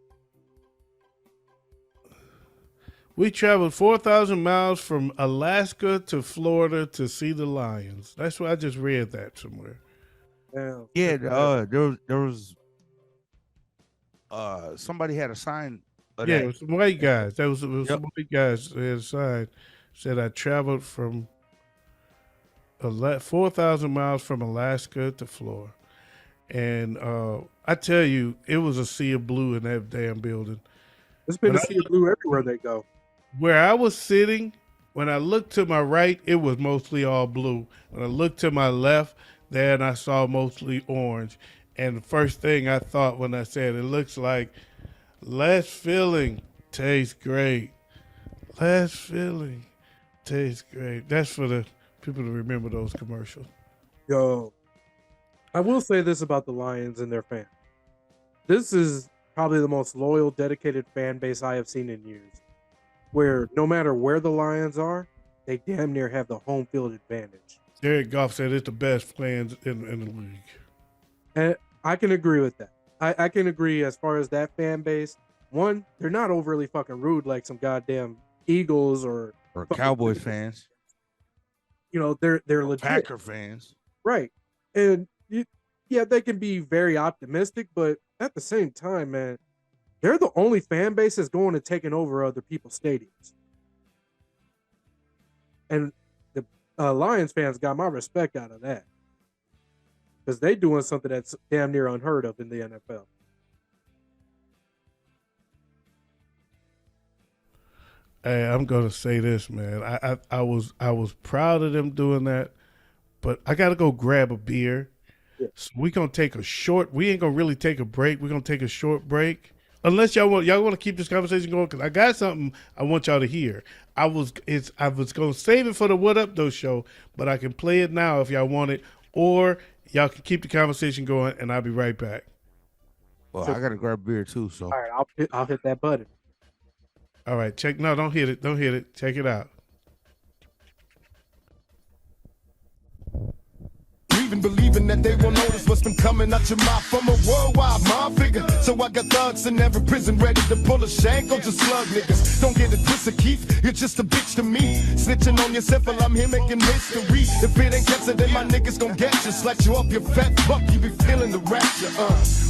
We traveled 4,000 miles from Alaska to Florida to see the Lions. That's what I just read that somewhere. Damn. Yeah, there was somebody had a sign of Yeah, that. it was some white guys. It was Yep. some white guys that had a sign said I traveled from 4,000 miles from Alaska to Florida. And I tell you, it was a sea of blue in that damn building. It's been When a sea of blue everywhere they go. Where I was sitting, when I looked to my right, it was mostly all blue. When I looked to my left, then I saw mostly orange. And the first thing I thought when I said, it looks like less filling tastes great. Less filling tastes great. That's for the people to remember those commercials. Yo, I will say this about the Lions and their fans. This is probably the most loyal, dedicated fan base I have seen in years. Where no matter where the Lions are, they damn near have the home field advantage. Derek Goff said it's the best fans in the league. And I can agree with that. I can agree as far as that fan base. One, they're not overly fucking rude like some goddamn Eagles or Cowboys fans, you know, they're legit. Packer fans. Right. And yeah, they can be very optimistic, but at the same time, man, they're the only fan base that's going and taking over other people's stadiums. And the Lions fans got my respect out of that. Because they doing something that's damn near unheard of in the NFL. Hey, I'm gonna say this, man. I was proud of them doing that, but I gotta go grab a beer. Yeah. So we gonna take a short. We ain't gonna really take a break. We're gonna take a short break. Unless y'all want to keep this conversation going, because I got something I want y'all to hear. I was gonna save it for the What Up Though show, but I can play it now if y'all want it, or y'all can keep the conversation going, and I'll be right back. Well, I gotta grab beer too. So All right, I'll hit that button. All right, check. No, don't hit it. Don't hit it. Check it out. Even believing that they won't notice what's been coming out your mouth from a worldwide mob figure. So I got thugs in every prison ready to pull a shank or just slug niggas. Don't get it twisted, Keith, you're just a bitch to me. Snitching on yourself while I'm here making history. If it ain't cancer, then my niggas gon' get you. Slack you up, you fat fuck, you be feeling the rapture.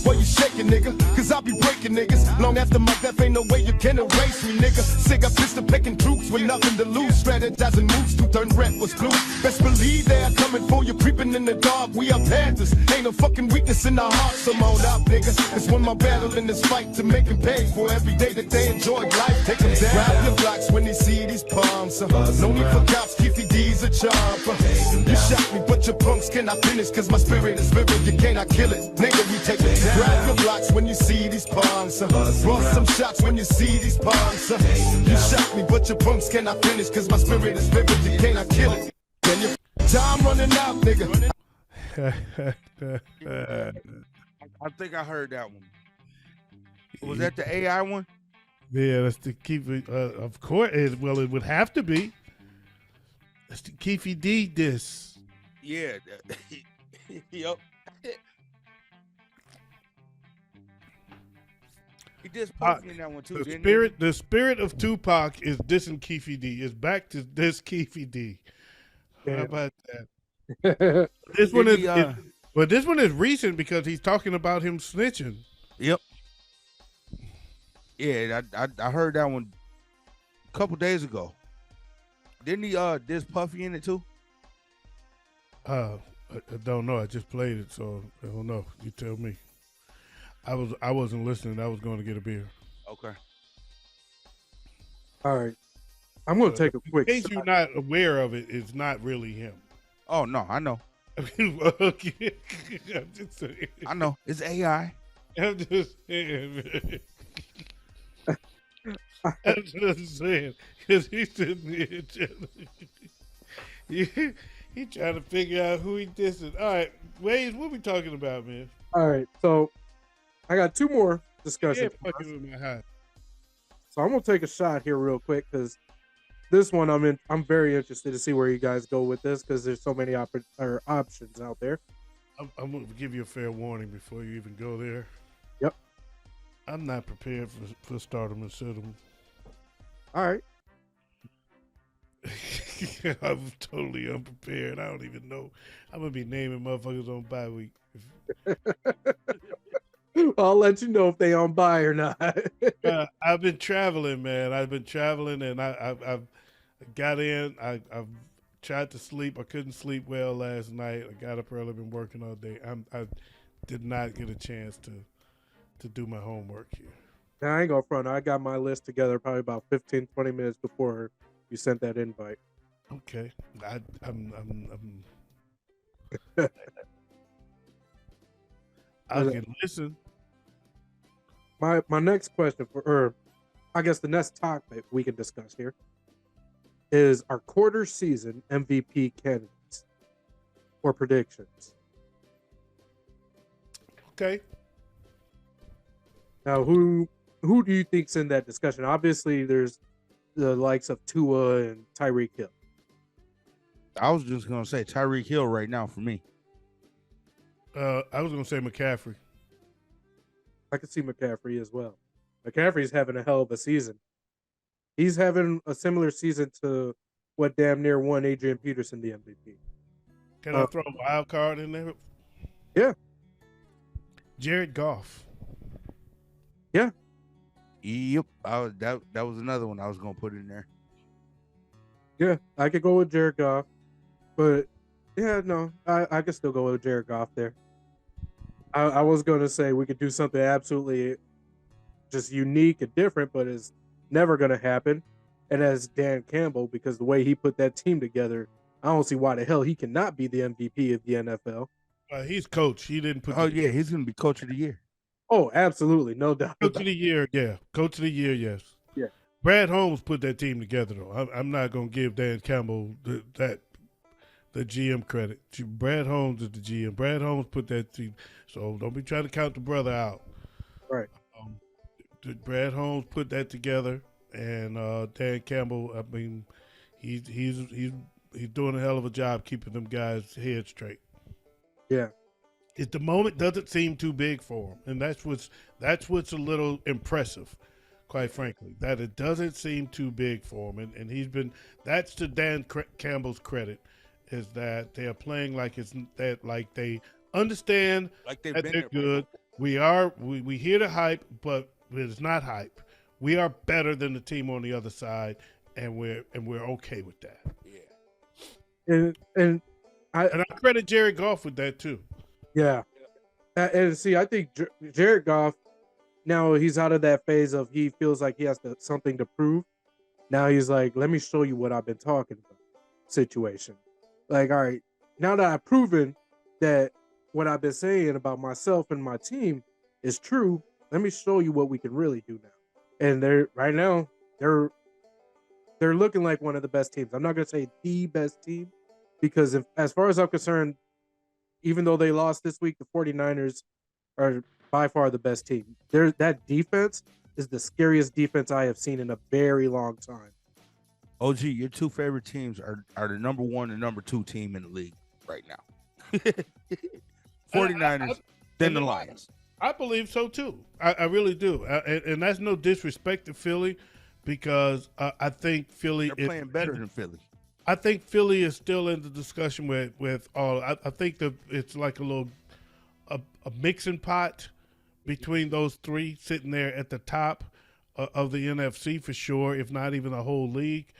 Why you shaking, nigga? Cause I be breaking niggas. Long after my death, ain't no way you can erase me, nigga. Sick of pistol picking troops with nothing to lose. Strategizing moves to turn red was blue. Best believe they are coming for you, creeping in the dark. We are panthers. Ain't no fucking weakness in our hearts. So mode up, nigga. It's one more battle in this fight to make them pay for every day that they enjoy life. Take them down. Grab your blocks when they see these palms. No need for cops, Kiffy D's a chopper. You shot me, but your punks cannot finish. Cause my spirit is vivid, you cannot kill it. Nigga, we take it down. Grab your blocks when you see these palms. Bust some shots when you see these palms. You shot me, but your punks cannot finish. Cause my spirit is vivid, you cannot kill it. Then your time running out, nigga. I think I heard that one. Was that the AI one? Yeah, that's the keep. Of course, it would have to be. That's the Keefy D diss. Yeah. Yep. He just posted in that one too. The spirit of Tupac is dissing Keefy D. Is back to diss Keefy D. How about that? This one is, but this one is recent because he's talking about him snitching. Yep. Yeah, I heard that one a couple days ago. Didn't he diss Puffy in it too? I don't know. I just played it, so I don't know. You tell me. I wasn't listening. I was going to get a beer. Okay. All right. I'm going to take a quick In case shot. you're not aware of it, it's not really him. Oh no, I know. Okay. I'm just saying. I know. It's AI. I'm just saying. I'm just saying. Because he's sitting here he trying to figure out who he dissing. All right. Waze, what we talking about, man? All right. So I got two more Yeah, discussions. fucking with my high. So I'm going to take a shot here real quick because this one I'm very interested to see where you guys go with this because there's so many options out there. I'm going to give you a fair warning before you even go there. Yep. I'm not prepared for stardom and Stidham. All right. I'm totally unprepared. I don't even know. I'm going to be naming motherfuckers on bye week. I'll let you know if they on buy or not. I've been traveling, man. I've been traveling, and I've got in. I've tried to sleep. I couldn't sleep well last night. I got up early, been working all day. I did not get a chance to do my homework here. Now, I ain't gonna front. I got my list together probably about 15, 20 minutes before you sent that invite. Okay, I'm I can listen. My next question or I guess the next topic we can discuss here is our quarter season MVP candidates or predictions. Okay. Now, who do you think's in that discussion? Obviously, there's the likes of Tua and Tyreek Hill. I was just gonna say Tyreek Hill right now for me. I was gonna say McCaffrey. I could see McCaffrey as well. McCaffrey's having a hell of a season. He's having a similar season to what damn near won Adrian Peterson the MVP. Can I throw a wild card in there? Yeah. Jared Goff. Yeah. Yep. That was another one I was gonna put in there. Yeah, I could go with Jared Goff. But yeah, no, I could still go with Jared Goff there. I was going to say we could do something absolutely just unique and different, but it's never going to happen. And as Dan Campbell, because the way he put that team together, I don't see why the hell he cannot be the MVP of the NFL. He's coach. He didn't put. Oh yeah, he's gonna be coach of the year. Oh, absolutely, no doubt. Coach of the year, yeah. Coach of the year, yes. Yeah. Brad Holmes put that team together, though. I'm not gonna give Dan Campbell the GM credit. Brad Holmes is the GM. Brad Holmes put that team. So don't be trying to count the brother out. Right. Brad Holmes put that together, and Dan Campbell. I mean, he's doing a hell of a job keeping them guys' heads straight. Yeah. At the moment, doesn't seem too big for him, and that's what's a little impressive, quite frankly. That it doesn't seem too big for him, and he's been. That's to Dan Campbell's credit, is that they are playing like like they understand Like they've that been they're there. good. We hear the hype, but it's not hype. We are better than the team on the other side, and we're okay with that. Yeah. And I credit Jared Goff with that too. yeah. And see, I think Jared Goff, now he's out of that phase of he feels like he has something to prove. Now he's like, let me show you what I've been talking about situation. Like, all right, now that I've proven that what I've been saying about myself and my team is true, let me show you what we can really do now. And they're looking like one of the best teams. I'm not going to say the best team because as far as I'm concerned, even though they lost this week, the 49ers are by far the best team. That defense is the scariest defense I have seen in a very long time. OG, your two favorite teams are the number one and number two team in the league right now. 49ers, then the Lions. I believe so too. I really do, and that's no disrespect to Philly, because I think Philly They're playing better than Philly. I think Philly is still in the discussion with all. I think that it's like a mixing pot between those three sitting there at the top of the NFC for sure, if not even the whole league.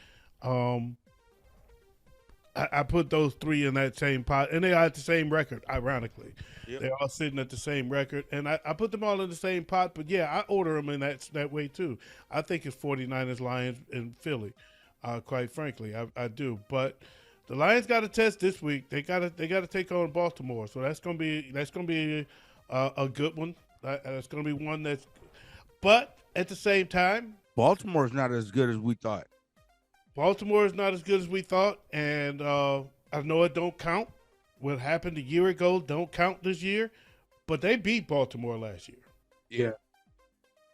I put those three in that same pot, and they are at the same record, ironically. Yep. They're all sitting at the same record, and I put them all in the same pot, but yeah, I order them in that way too. I think it's 49ers, Lions, and Philly, quite frankly. I do. But the Lions got a test this week. They got to take on Baltimore, so that's gonna be a good one. That's gonna be one that's. But at the same time, Baltimore is not as good as we thought. Baltimore is not as good as we thought, and I know it don't count. What happened a year ago don't count this year, but they beat Baltimore last year. Yeah,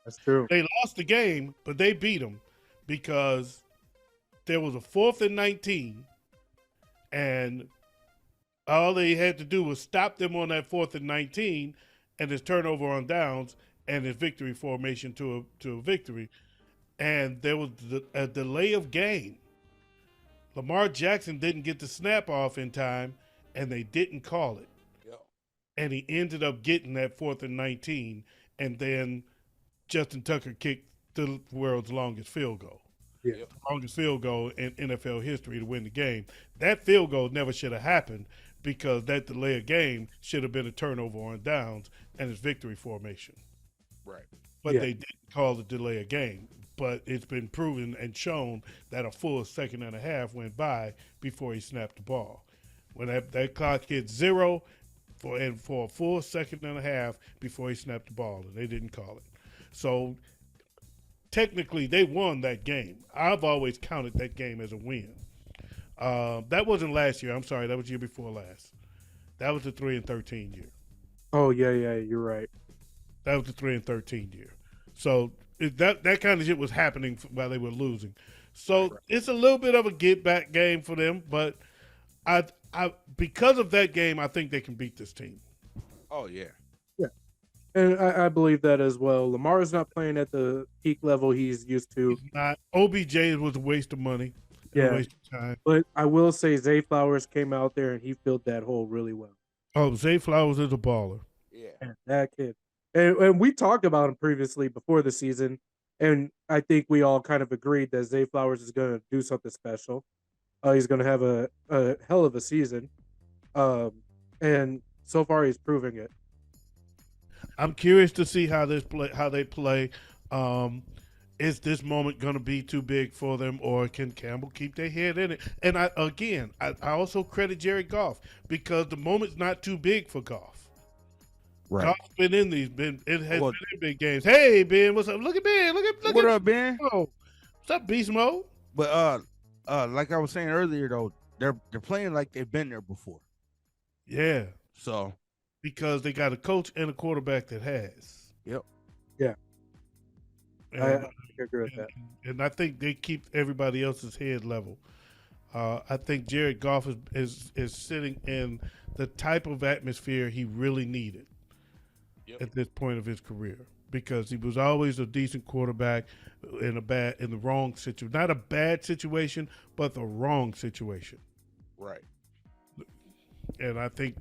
that's true. They lost the game, but they beat them because there was a 4th and 19, and all they had to do was stop them on that 4th and 19, and his turnover on downs and his victory formation to a victory. And there was a delay of game. Lamar Jackson didn't get the snap off in time, and they didn't call it. Yep. And he ended up getting that 4th and 19, and then Justin Tucker kicked the world's longest field goal. Yeah. Yep. The longest field goal in NFL history to win the game. That field goal never should have happened because that delay of game should have been a turnover on downs and his victory formation. Right. But Yeah. they didn't call the delay of game. But it's been proven and shown that a full second and a half went by before he snapped the ball. When that clock hit 0 for a full second and a half before he snapped the ball, and they didn't call it. So technically, they won that game. I've always counted that game as a win. That wasn't last year. I'm sorry, that was year before last. That was the 3-13 year. Oh yeah, you're right. That was the 3-13 year. So that kind of shit was happening while they were losing. So it's a little bit of a get back game for them, but I because of that game, I think they can beat this team. Oh yeah. And I believe that as well. Lamar is not playing at the peak level he's used to. It's not OBJ was a waste of money. Yeah. A waste of time. But I will say Zay Flowers came out there and he filled that hole really well. Oh, Zay Flowers is a baller. Yeah. And that kid. And we talked about him previously before the season. And I think we all kind of agreed that Zay Flowers is going to do something special. He's going to have a hell of a season. And so far he's proving it. I'm curious to see how they play. Is this moment going to be too big for them, or can Campbell keep their head in it? And I also credit Jared Goff because the moment's not too big for Goff. Right. Goff's been in been in big games. Hey Ben, what's up? Look at Ben. Look What at up, Ben? Oh, what's up, Beast Mode? But like I was saying earlier though, they're playing like they've been there before. Yeah, So because they got a coach and a quarterback that has. Yep. Yeah. And, I agree with that. and I think they keep everybody else's head level. I think Jared Goff is sitting in the type of atmosphere he really needed at this point of his career, because he was always a decent quarterback in the wrong situation, not a bad situation, but the wrong situation. right. And I think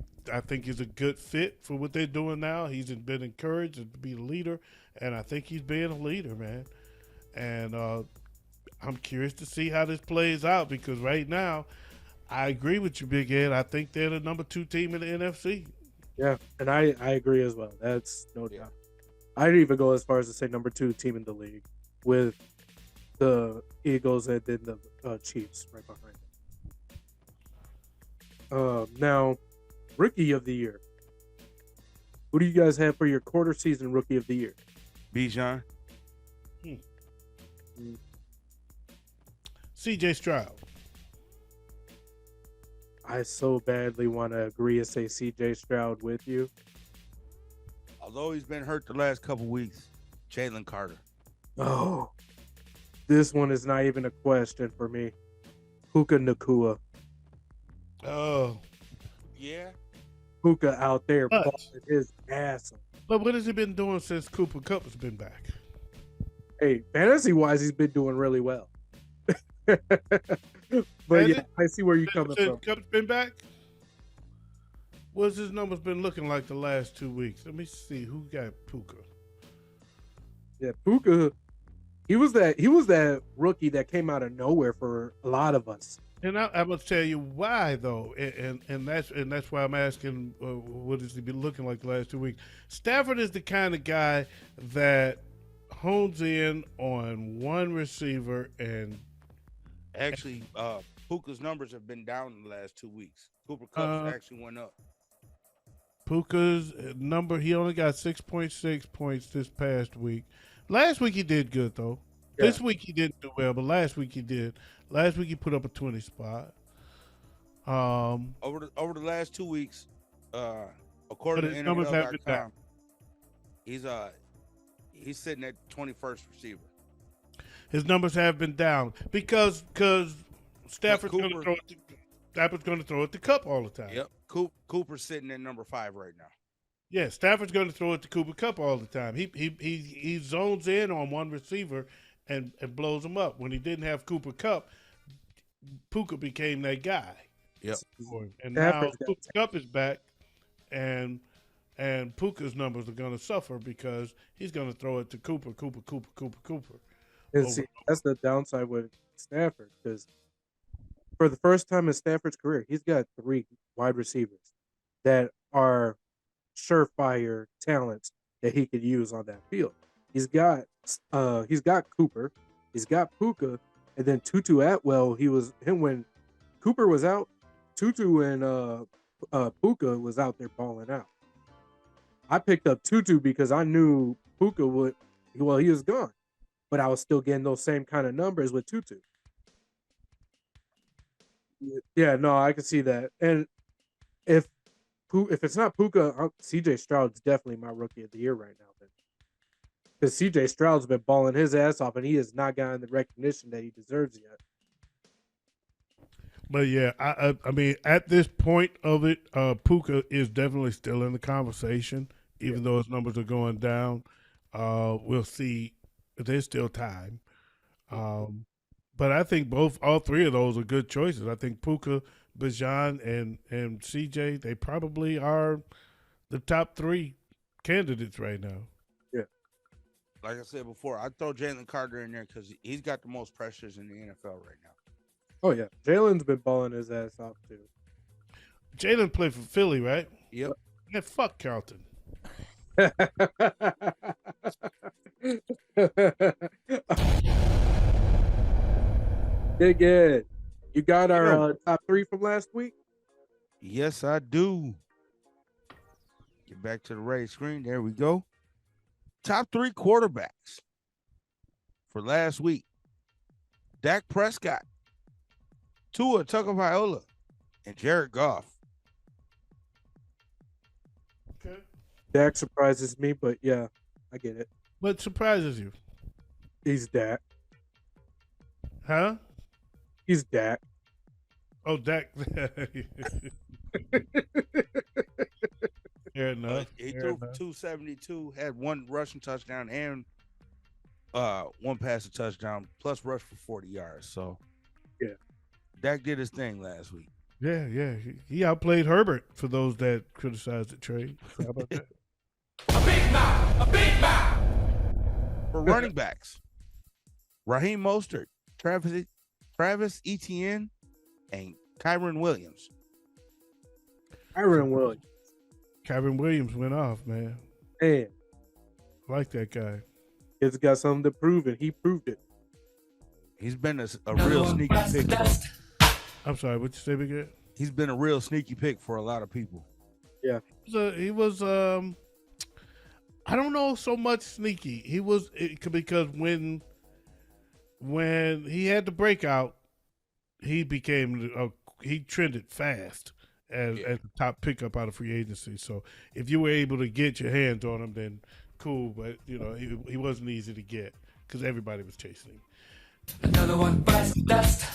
he's a good fit for what they're doing now. He's been encouraged to be a leader, and I think he's being a leader, man. And I'm curious to see how this plays out, because right now, I agree with you, Big Ed. I think they're the number 2 team in the NFC. Yeah, and I agree as well. That's no Yeah. doubt. I'd even go as far as to say number 2 team in the league, with the Eagles and then the Chiefs right behind them. Now, Rookie of the Year. Who do you guys have for your quarter season Rookie of the Year? Bijan. C.J. Stroud. I so badly want to agree and say C.J. Stroud with you. Although he's been hurt the last couple weeks, Jalen Carter. Oh, this one is not even a question for me. Puka Nakua. Oh, Yeah. Puka out there But- balling his ass off. but what has he been doing since Cooper Kupp has been back? Hey, fantasy-wise, he's been doing really well. But Has yeah, it? I see where you're coming Since from. Kupp's been back? What's his numbers been looking like the last 2 weeks? Let me see who got Puka. Yeah, Puka, he was that rookie that came out of nowhere for a lot of us. And I must tell you why, though, and that's why I'm asking, what has he been looking like the last 2 weeks? Stafford is the kind of guy that hones in on one receiver, and Actually, Puka's numbers have been down in the last 2 weeks. Cooper Kupp's actually went up. Puka's number, he only got 6.6 points this past week. Last week he did good, though. Yeah. This week he didn't do well, but last week he did. Last week he put up a 20 spot. Over the last 2 weeks, according But to his numbers have been NFL.com, he's sitting at 21st receiver. His numbers have been down because Stafford's going to Cooper- throw it. Stafford's going to throw it to Cup all the time. Yep. Cooper's sitting at number 5 right now. Yeah, Stafford's going to throw it to Cooper Cup all the time. He zones in on one receiver and blows him up. When he didn't have Cooper Cup, Puka became that guy. Yep. And now Stafford's got Cooper Cup is back, and Puka's numbers are going to suffer because he's going to throw it to Cooper. And Over. see, that's the downside with Stafford, because for the first time in Stafford's career, he's got 3 wide receivers that are surefire talents that he could use on that field. He's got Cooper, he's got Puka, and then Tutu Atwell. When Cooper was out, Tutu and Puka was out there balling out. I picked up Tutu because I knew Puka he was gone, but I was still getting those same kind of numbers with Tutu. Yeah, no, I can see that. And if it's not Puka, CJ Stroud's definitely my rookie of the year right now. Because CJ Stroud's been balling his ass off, and he has not gotten the recognition that he deserves yet. But yeah, I mean, at this point of it, Puka is definitely still in the conversation, even though his numbers are going down. We'll see. There's still time. But I think all 3 of those are good choices. I think Puka, Bijan, and CJ, they probably are the top 3 candidates right now. Like I said before, I'd throw Jalen Carter in there because he's got the most pressures in the NFL right now. Oh yeah, Jalen's been balling his ass off too. Jalen played for Philly, right? Yep. Yeah, fuck Carlton. Good. You got our top 3 from last week? Yes, I do. Get back to the right screen. There we go. Top 3 quarterbacks for last week. Dak Prescott, Tua Tagovailoa, and Jared Goff. Okay. Dak surprises me, but yeah, I get it. What surprises you? He's Dak. Huh? He's Dak. Oh, Dak. Fair enough. He fair threw for enough. 272, had 1 rushing touchdown and 1 passing touchdown, plus rush for 40 yards. So, yeah, Dak did his thing last week. Yeah. He outplayed Herbert for those that criticized the trade. How about that? A big mouth. For running backs, Raheem Mostert, Travis Etienne, and Kyron Williams. Kyron Williams. Kyron Williams went off, man. Man, I like that guy. kid's got something to prove, and he proved it. He's been a real sneaky pick. I'm sorry, what you say again? He's been a real sneaky pick for a lot of people. Yeah. He was I don't know so much sneaky. He was because when he had the breakout, he trended fast as the top pickup out of free agency. So if you were able to get your hands on him, then cool. But he wasn't easy to get because everybody was chasing him. Another one bites the dust.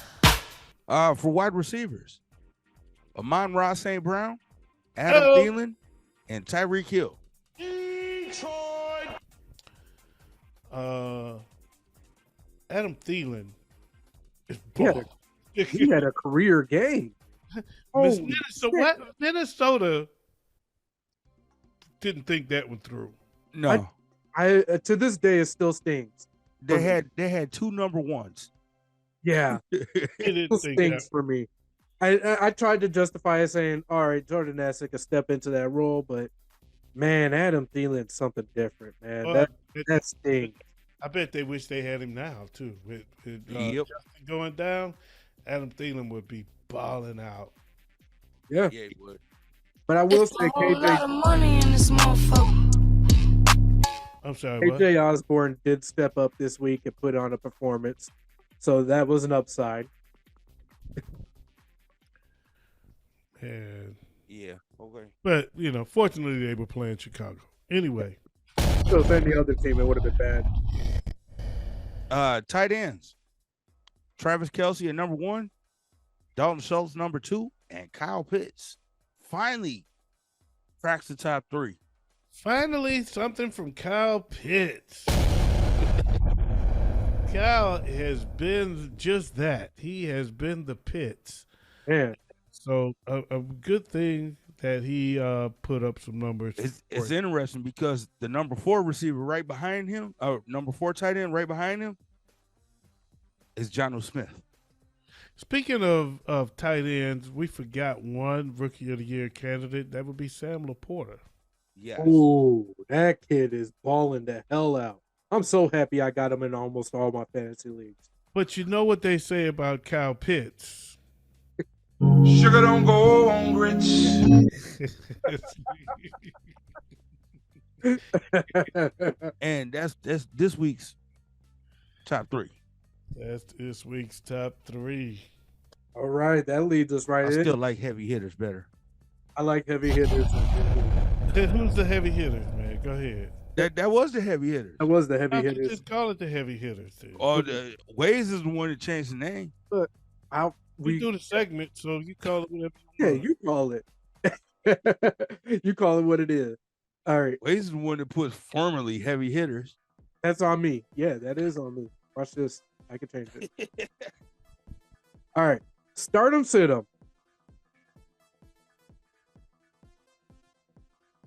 For wide receivers, Amon-Ra St. Brown, Adam Thielen, and Tyreek Hill. Adam Thielen is Yeah. ball. He had a career game. Holy Minnesota didn't think that one through. No, I to this day it still stings. they had 2 number 1s. Yeah, They didn't still think stings that. for me. I tried to justify it saying, all right, Jordan Essex could step into that role, but man, Adam Thielen's something different, man. Well, That stings. I bet they wish they had him now too. With Yep. Justin going down, Adam Thielen would be balling out. Yeah, Yeah, he would. but I will say A whole lot of KJ money in this motherfucker. I'm sorry, what? KJ Osborne did step up this week and put on a performance, so that was an upside. And, Yeah. Okay. but fortunately they were playing Chicago. Anyway, So if any other team, it would have been bad. Tight ends. Travis Kelce at number 1, Dalton Schultz number 2, and Kyle Pitts finally cracks the top 3. Finally, something from Kyle Pitts. Kyle has been just that. He has been the Pitts. Man, So a good thing that he put up some numbers. It's interesting because the number 4 receiver right behind him, number 4 tight end right behind him, is Jonnu Smith. Speaking of tight ends, we forgot one Rookie of the Year candidate. That would be Sam Laporta. Yes. ooh, that kid is balling the hell out. I'm so happy I got him in almost all my fantasy leagues. But you know what they say about Kyle Pitts. Sugar don't go on grits. And that's this week's top 3. That's this week's top 3. All right, that leads us right I in. still like heavy hitters better. I like heavy hitters. Who's the heavy hitters, man? Go ahead. That was the heavy hitters. That was the heavy Why don't you hitters. just call it the heavy hitters. Then? Oh, the Waze is the one that changed the name. We do the segment, so you call it whatever you Yeah, want. you call it. You call it what it is. All right, Waze is the one that puts formerly heavy hitters. that's on me. Yeah, that is on me. Watch this. I can change it. All right, stardom, sit 'em.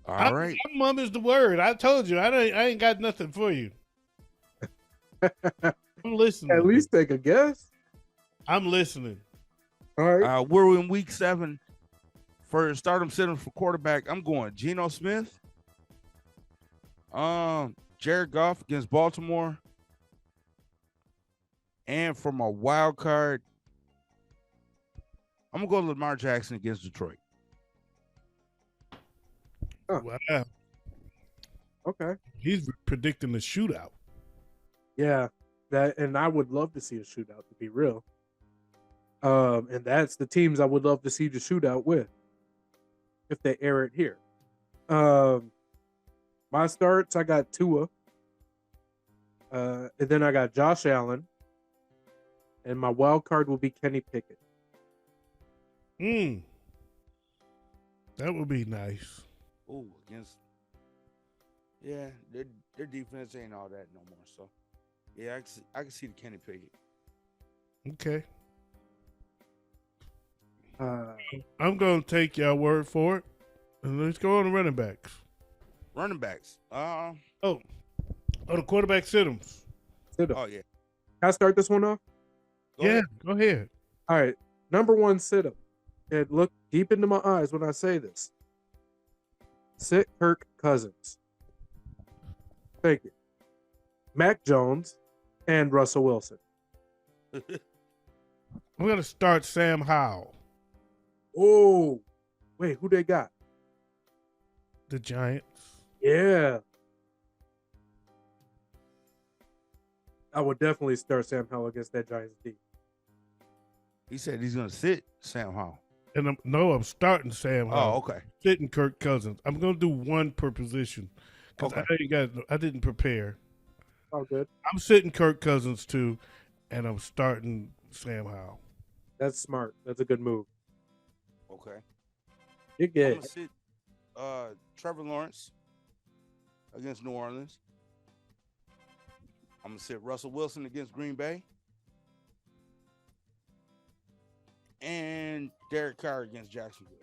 All right. I'm mum is the word. I told you. I ain't got nothing for you. I'm listening. At least take a guess. I'm listening. All right. We're in week 7 for stardom sitting for quarterback. I'm going Geno Smith. Jared Goff against Baltimore. And for my wild card, I'm gonna go Lamar Jackson against Detroit. Wow. Okay. He's predicting the shootout. Yeah, that, and I would love to see a shootout, to be real. And that's the teams I would love to see the shootout with, if they air it here. My starts, I got Tua, and then I got Josh Allen, and my wild card will be Kenny Pickett. That would be nice. Ooh, against their defense ain't all that no more. So yeah, I can see the Kenny Pickett. Okay. I'm going to take y'all word for it. And let's go on to running backs. Running backs. Oh, the quarterback sit-ems. Sit 'em. Oh yeah. Can I start this one off? Go ahead. Go ahead. All right, number 1, sit 'em. And look deep into my eyes when I say this. Sit Kirk Cousins. Thank you. Mac Jones and Russell Wilson. I'm going to start Sam Howell, Oh, wait, who they got? the Giants. Yeah. I would definitely start Sam Howell against that Giants team. He said he's gonna sit Sam Howell. And I'm starting Sam Oh, Howell. okay. Sitting Kirk Cousins. I'm going to do one per position because Okay. I didn't prepare. Oh, good. I'm sitting Kirk Cousins too, and I'm starting Sam Howell. That's smart. That's a good move. Okay. You're I'm good. gonna sit Trevor Lawrence against New Orleans. I'm gonna sit Russell Wilson against Green Bay. And Derek Carr against Jacksonville.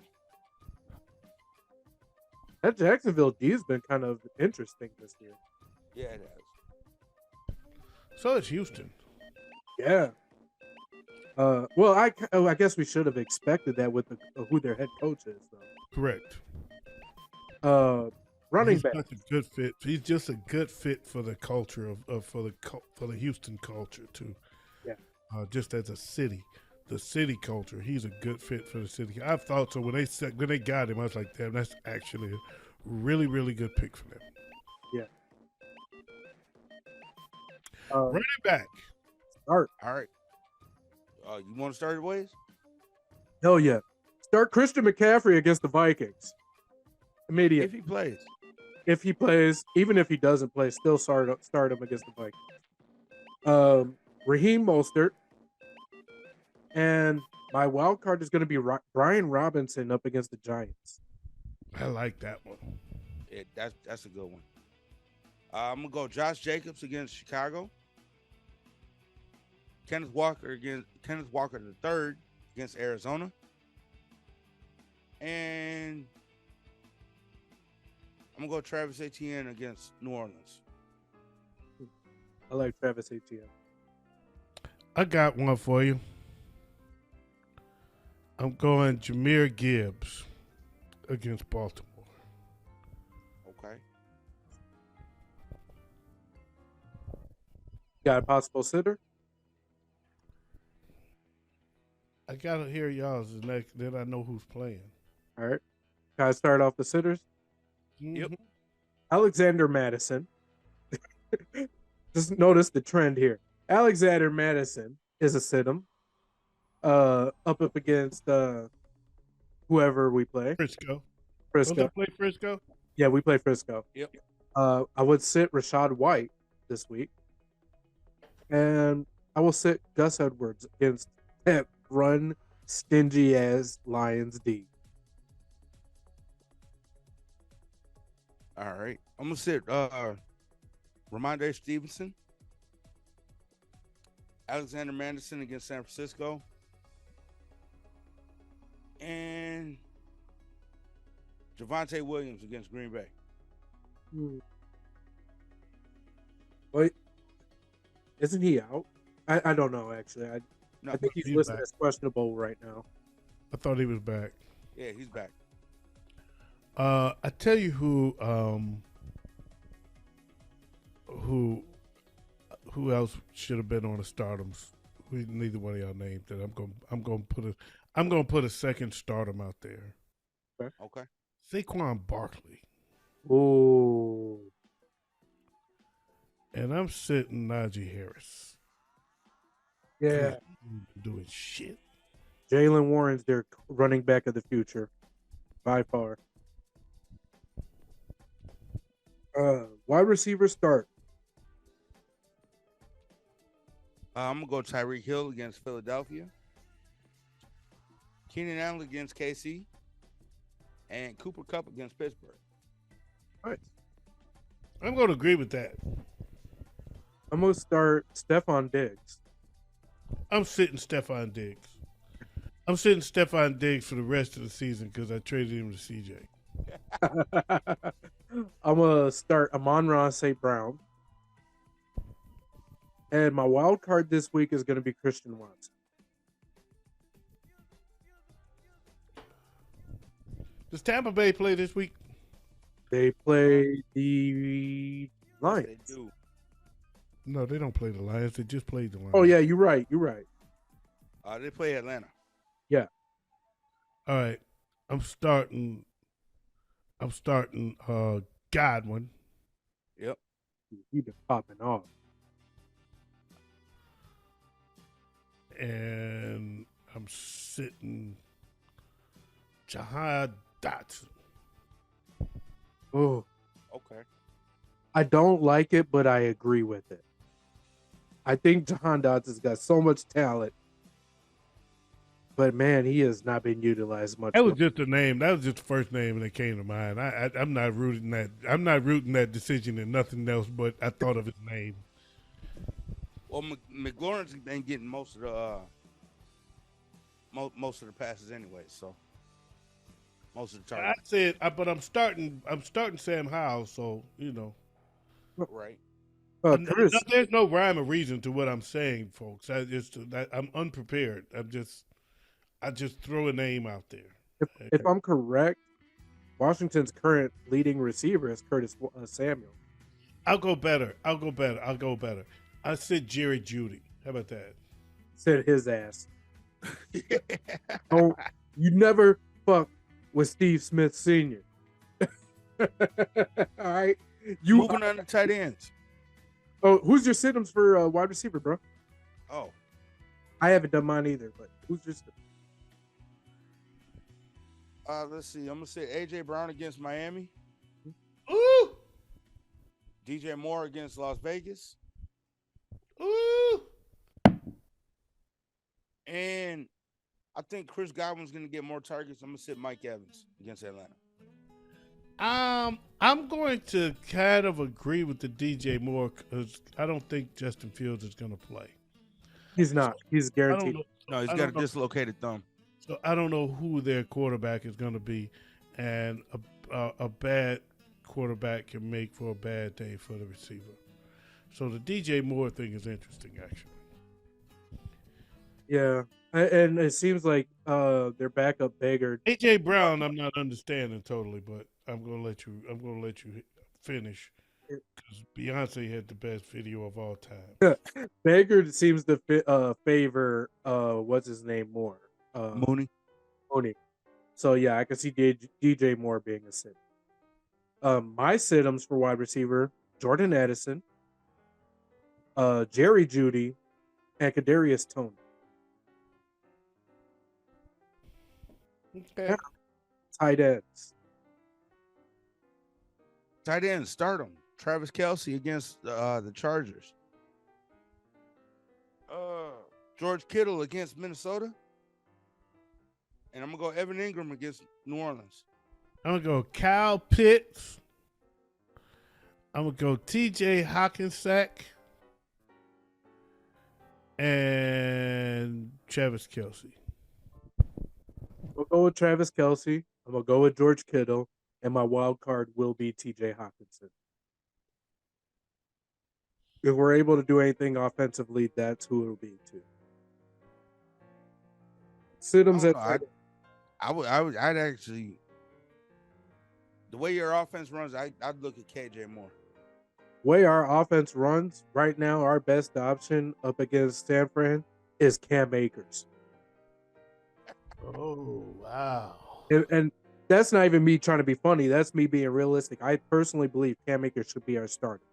That Jacksonville D has been kind of interesting this year. Yeah, it has. So it's Houston. Yeah. Well, I guess we should have expected that with who their head coach is, though. Correct. Running He's back. such a good fit. He's just a good fit for the culture for the Houston culture too. Yeah. Just as a city, the city culture. He's a good fit for the city. I thought so when they got him. I was like, damn, that's actually a really, really good pick for them. Yeah. Running back. Start. All right. You want to start it, Ways? Hell yeah. Start Christian McCaffrey against the Vikings. Immediate. If he plays. If he plays, even if he doesn't play, still start him against the Vikings. Raheem Mostert, and my wild card is going to be Brian Robinson up against the Giants. I like that one. That's a good one. I'm gonna go Josh Jacobs against Chicago. Kenneth Walker the third against Arizona, and I'm gonna go Travis Etienne against New Orleans. I like Travis Etienne. I got one for you. I'm going Jahmyr Gibbs against Baltimore. Okay. Got a possible sitter? I gotta hear y'all's next. Then I know who's playing. All right. Can I start off the sitters? Yep. Alexander Madison. Just notice the trend here. Alexander Madison is a sit-em. Up against whoever we play. Frisco. Frisco. Don't they play Frisco? Yeah, we play Frisco. Yep. I would sit Rashad White this week. And I will sit Gus Edwards against that run stingy ass Lions D. All right. I'm gonna sit Ramondre Stevenson, Alexander Madison against San Francisco, and Javonte Williams against Green Bay. Wait, isn't he out? I don't know actually. No, I think he's he's listed back. as questionable right now. I thought he was back. yeah, he's back. I tell you who else should have been on the stardoms. Neither one of y'all named that. I'm gonna put a second stardom out there. Okay. Saquon Barkley. Oh, And I'm sitting Najee Harris. yeah. Doing shit. Jalen Warren's their running back of the future, by far. Wide receiver start. I'm gonna go Tyreek Hill against Philadelphia, Keenan Allen against KC, and Cooper Kupp against Pittsburgh. All right. I'm gonna agree with that. I'm gonna start Stephon Diggs. I'm sitting Stephon Diggs. I'm sitting Stephon Diggs for the rest of the season because I traded him to CJ. I'm gonna start Amon-Ra St. Brown. And my wild card this week is gonna be Christian Watson. Does Tampa Bay play this week? They play the Lions. They do. No, they don't play the Lions. They just played the Lions. Oh yeah, you're right. You're right. They play Atlanta. All right. I'm starting Godwin. Yep. You've been popping off. And I'm sitting Jahan Dotson. Oh, Okay. I don't like it, but I agree with it. I think Jahan Dotson's got so much talent, but man, he has not been utilized much. That was just a name. That was just the first name that came to mind. I'm not rooting that. I'm not rooting that decision in nothing else. But I thought of his name. Well, McLaurin's been getting most of the most of the passes anyway, so most of the I targets. said, but I'm starting Sam Howell. So you know, Right. Chris, there's no rhyme or reason to what I'm saying, folks. I'm unprepared. I just throw a name out there. if I'm correct, Washington's current leading receiver is Curtis Samuel. I'll go better. I said Jerry Judy. How about that? Said his ass. Oh, you never fuck with Steve Smith Sr. All right. You Moving on to tight ends. Oh, who's your sit-ems for wide receiver, bro? Oh, I haven't done mine either, but who's your let's see. I'm gonna say AJ Brown against Miami, Ooh, DJ Moore against Las Vegas, Ooh. And I think Chris Godwin's going to get more targets. I'm going to sit Mike Evans against Atlanta. I'm going to kind of agree with the DJ Moore because I don't think Justin Fields is going to play. He's not. He's I don't guaranteed. know. No, he's I got a don't know. dislocated thumb. So I don't know who their quarterback is going to be, and a bad quarterback can make for a bad day for the receiver. So the DJ Moore thing is interesting, actually. Yeah, and it seems like their backup Baker. AJ Brown, I'm not understanding totally, but I'm gonna let you finish because Beyonce had the best video of all time. Baker seems to favor what's his name more. Mooney. Mooney. So yeah, I can see DJ Moore being a sit. My sit-ums for wide receiver: Jordan Addison, Jerry Jeudy, and Kadarius Toney. Okay. Tight ends. Tight end, start him. Travis Kelce against the Chargers. George Kittle against Minnesota. And I'm going to go Evan Ingram against New Orleans. I'm gonna go Kyle Pitts. I'm gonna go TJ Hawkinsack and Travis Kelce. We'll go with Travis Kelce. I'm gonna go with George Kittle, and my wild card will be TJ Hawkinson. If we're able to do anything offensively, that's who it'll be too. Sit-ums at tight end. I'd actually, the way your offense runs, I'd look at KJ Moore. Way our offense runs right now, our best option up against San Fran is Cam Akers. Oh wow! And that's not even me trying to be funny. That's me being realistic. I personally believe Cam Akers should be our starter.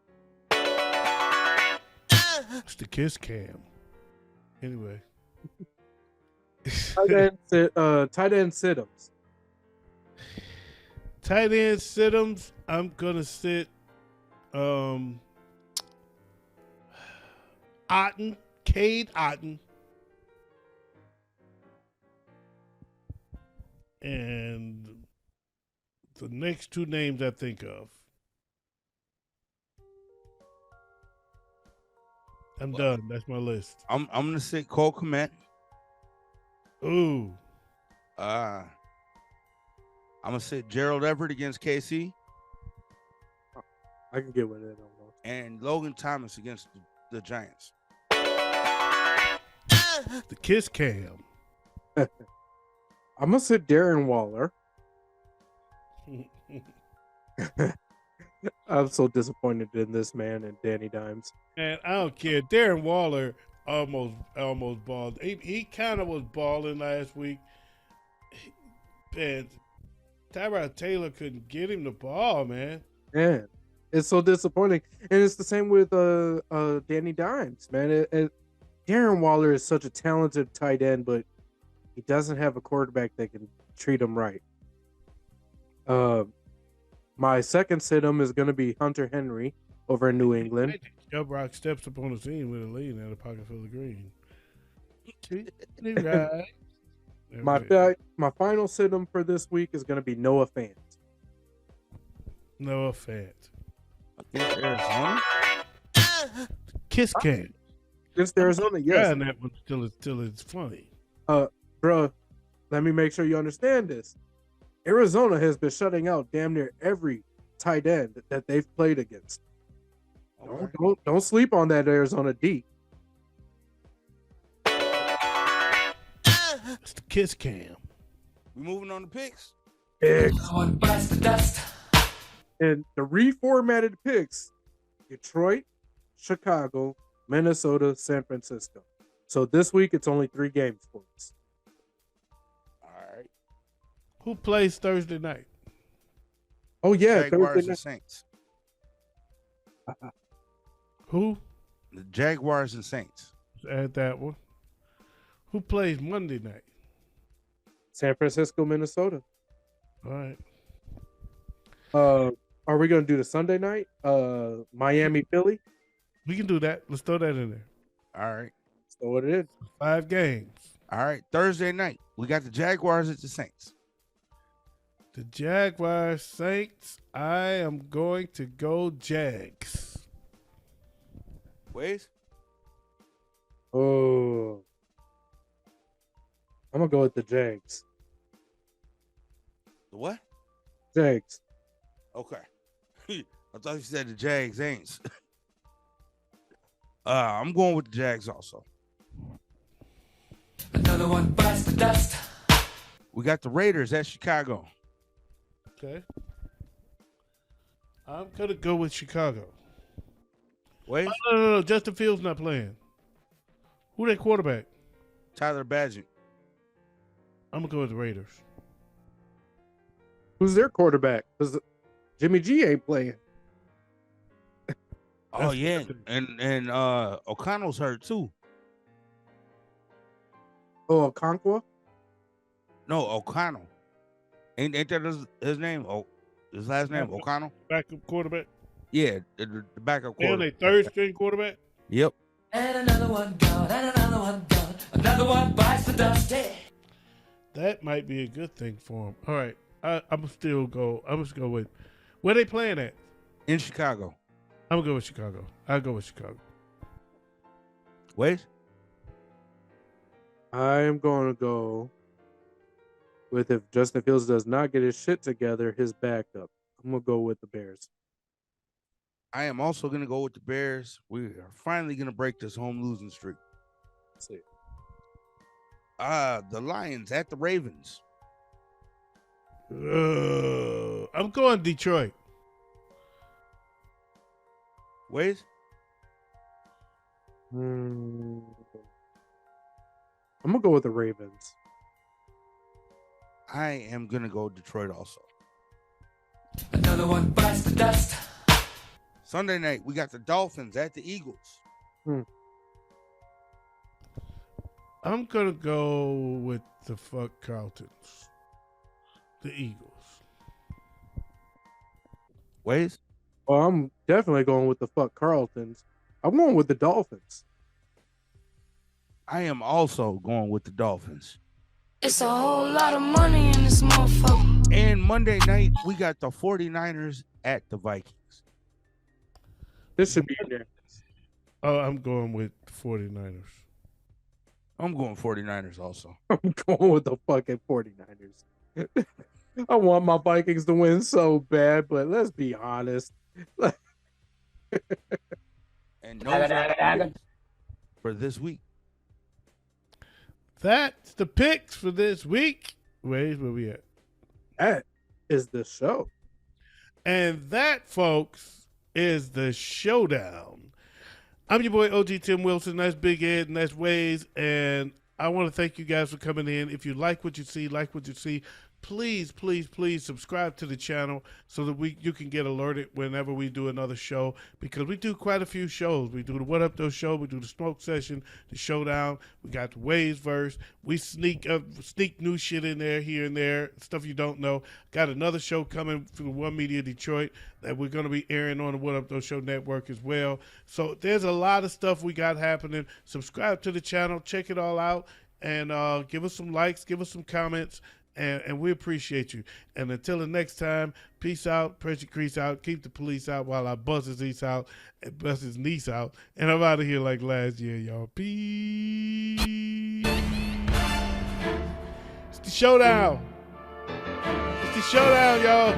It's the Kiss Cam. Anyway, tight end sit-ups. tight end sit-ums. I'm gonna sit Cade Otton, and the next two names I think of. I'm done. That's my list. I'm gonna sit Cole Kmet. Ooh, I'm gonna sit Gerald Everett against KC I can get with it almost. and Logan Thomas against the Giants. the Kiss Cam. I'm gonna sit Darren Waller. I'm so disappointed in this man and Danny Dimes. And I don't care. Darren Waller almost balled. He kind of was balling last week. And Tyrod Taylor couldn't get him the ball, man. Man, it's so disappointing. And it's the same with Danny Dimes, man. Darren Waller is such a talented tight end, but he doesn't have a quarterback that can treat him right. My second sit-em is going to be Hunter Henry over in New England. Chubb Rock steps up on the scene with a lead and a pocket full of green. Right. My final sit-em for this week is going to be Noah Fant. Noah Fant. Against Arizona? Kiss Cam. Against Arizona, yes. Yeah, and that one still is funny. Bro, let me make sure you understand this. Arizona has been shutting out damn near every tight end that they've played against. Okay. Don't sleep on that Arizona D. It's the Kiss Cam. We moving on to picks. And the reformatted picks: Detroit, Chicago, Minnesota, San Francisco. So this week it's only 3 games for us. All right. Who plays Thursday night? Oh yeah, Jaguars Thursday and night. Saints. Who? The Jaguars and Saints. Add that one. Who plays Monday night? San Francisco, Minnesota. All right. Are we gonna do the Sunday night? Miami, Philly. We can do that. Let's throw that in there. All right. So what it is. 5 games. All right. Thursday night, we got the Jaguars at the Saints. The Jaguars Saints. I am going to go Jags. Ways? Oh. I'm gonna go with the Jags. The what? Jags. Okay. I thought you said the Jags ain't. I'm going with the Jags also. Another one bites the dust. We got the Raiders at Chicago. Okay. I'm going to go with Chicago. Ways? No. Justin Fields not playing. Who their quarterback? Tyler Badgett. I'm going to go with the Raiders. Who's their quarterback? Because Jimmy G ain't playing. Oh yeah, and O'Connell's hurt too. Oh, Okonkwo? No, O'Connell. Ain't that his name? Oh, his last name O'Connell. Backup quarterback. Yeah, the backup And quarterback. a third string quarterback. Yep. And another one gone, and another one gone. Another one bites the dust. Yeah. That might be a good thing for him. All right. I'm just go with where they playing at. In Chicago. I'm gonna go with Chicago. I'll go with Chicago. Wait. I am going to go with, if Justin Fields does not get his shit together, his backup. I'm going to go with the Bears. I am also gonna go with the Bears. We are finally gonna break this home losing streak. Let's see. The Lions at the Ravens. I'm going Detroit. Wait. I'm going to go with the Ravens. I am gonna go Detroit also. Another one bites the dust. Sunday night, we got the Dolphins at the Eagles. I'm gonna go with the Carltons. The Eagles. Ways? Well, I'm definitely going with the Carltons. I'm going with the Dolphins. I am also going with the Dolphins. It's a whole lot of money in this motherfucker. And Monday night, we got the 49ers at the Vikings. This should be there. Oh, I'm going with 49ers. I'm going 49ers also. I'm going with the fucking 49ers. I want my Vikings to win so bad, but let's be honest. And no for this week. That's the picks for this week. Where we at? That is the show. And that, folks, is the Showdown. I'm your boy, OG Tim Wilson. That's Big Ed and that's Waze. And I want to thank you guys for coming in. If you like what you see, please, please, please subscribe to the channel so that you can get alerted whenever we do another show, because we do quite a few shows. We do the What Up Though show, we do the Smoke Session, the Showdown, we got the Waze Verse, we sneak new shit in there, here and there, stuff you don't know. Got another show coming from One Media Detroit that we're going to be airing on the What Up Though Show network as well. So there's a lot of stuff we got happening. Subscribe to the channel, check it all out, and give us some likes, give us some comments. And we appreciate you. And until the next time, peace out, pressure crease out, keep the police out while I bust his niece out and bust his niece out. And I'm out of here like last year, y'all. Peace. It's the Showdown. It's the Showdown, y'all.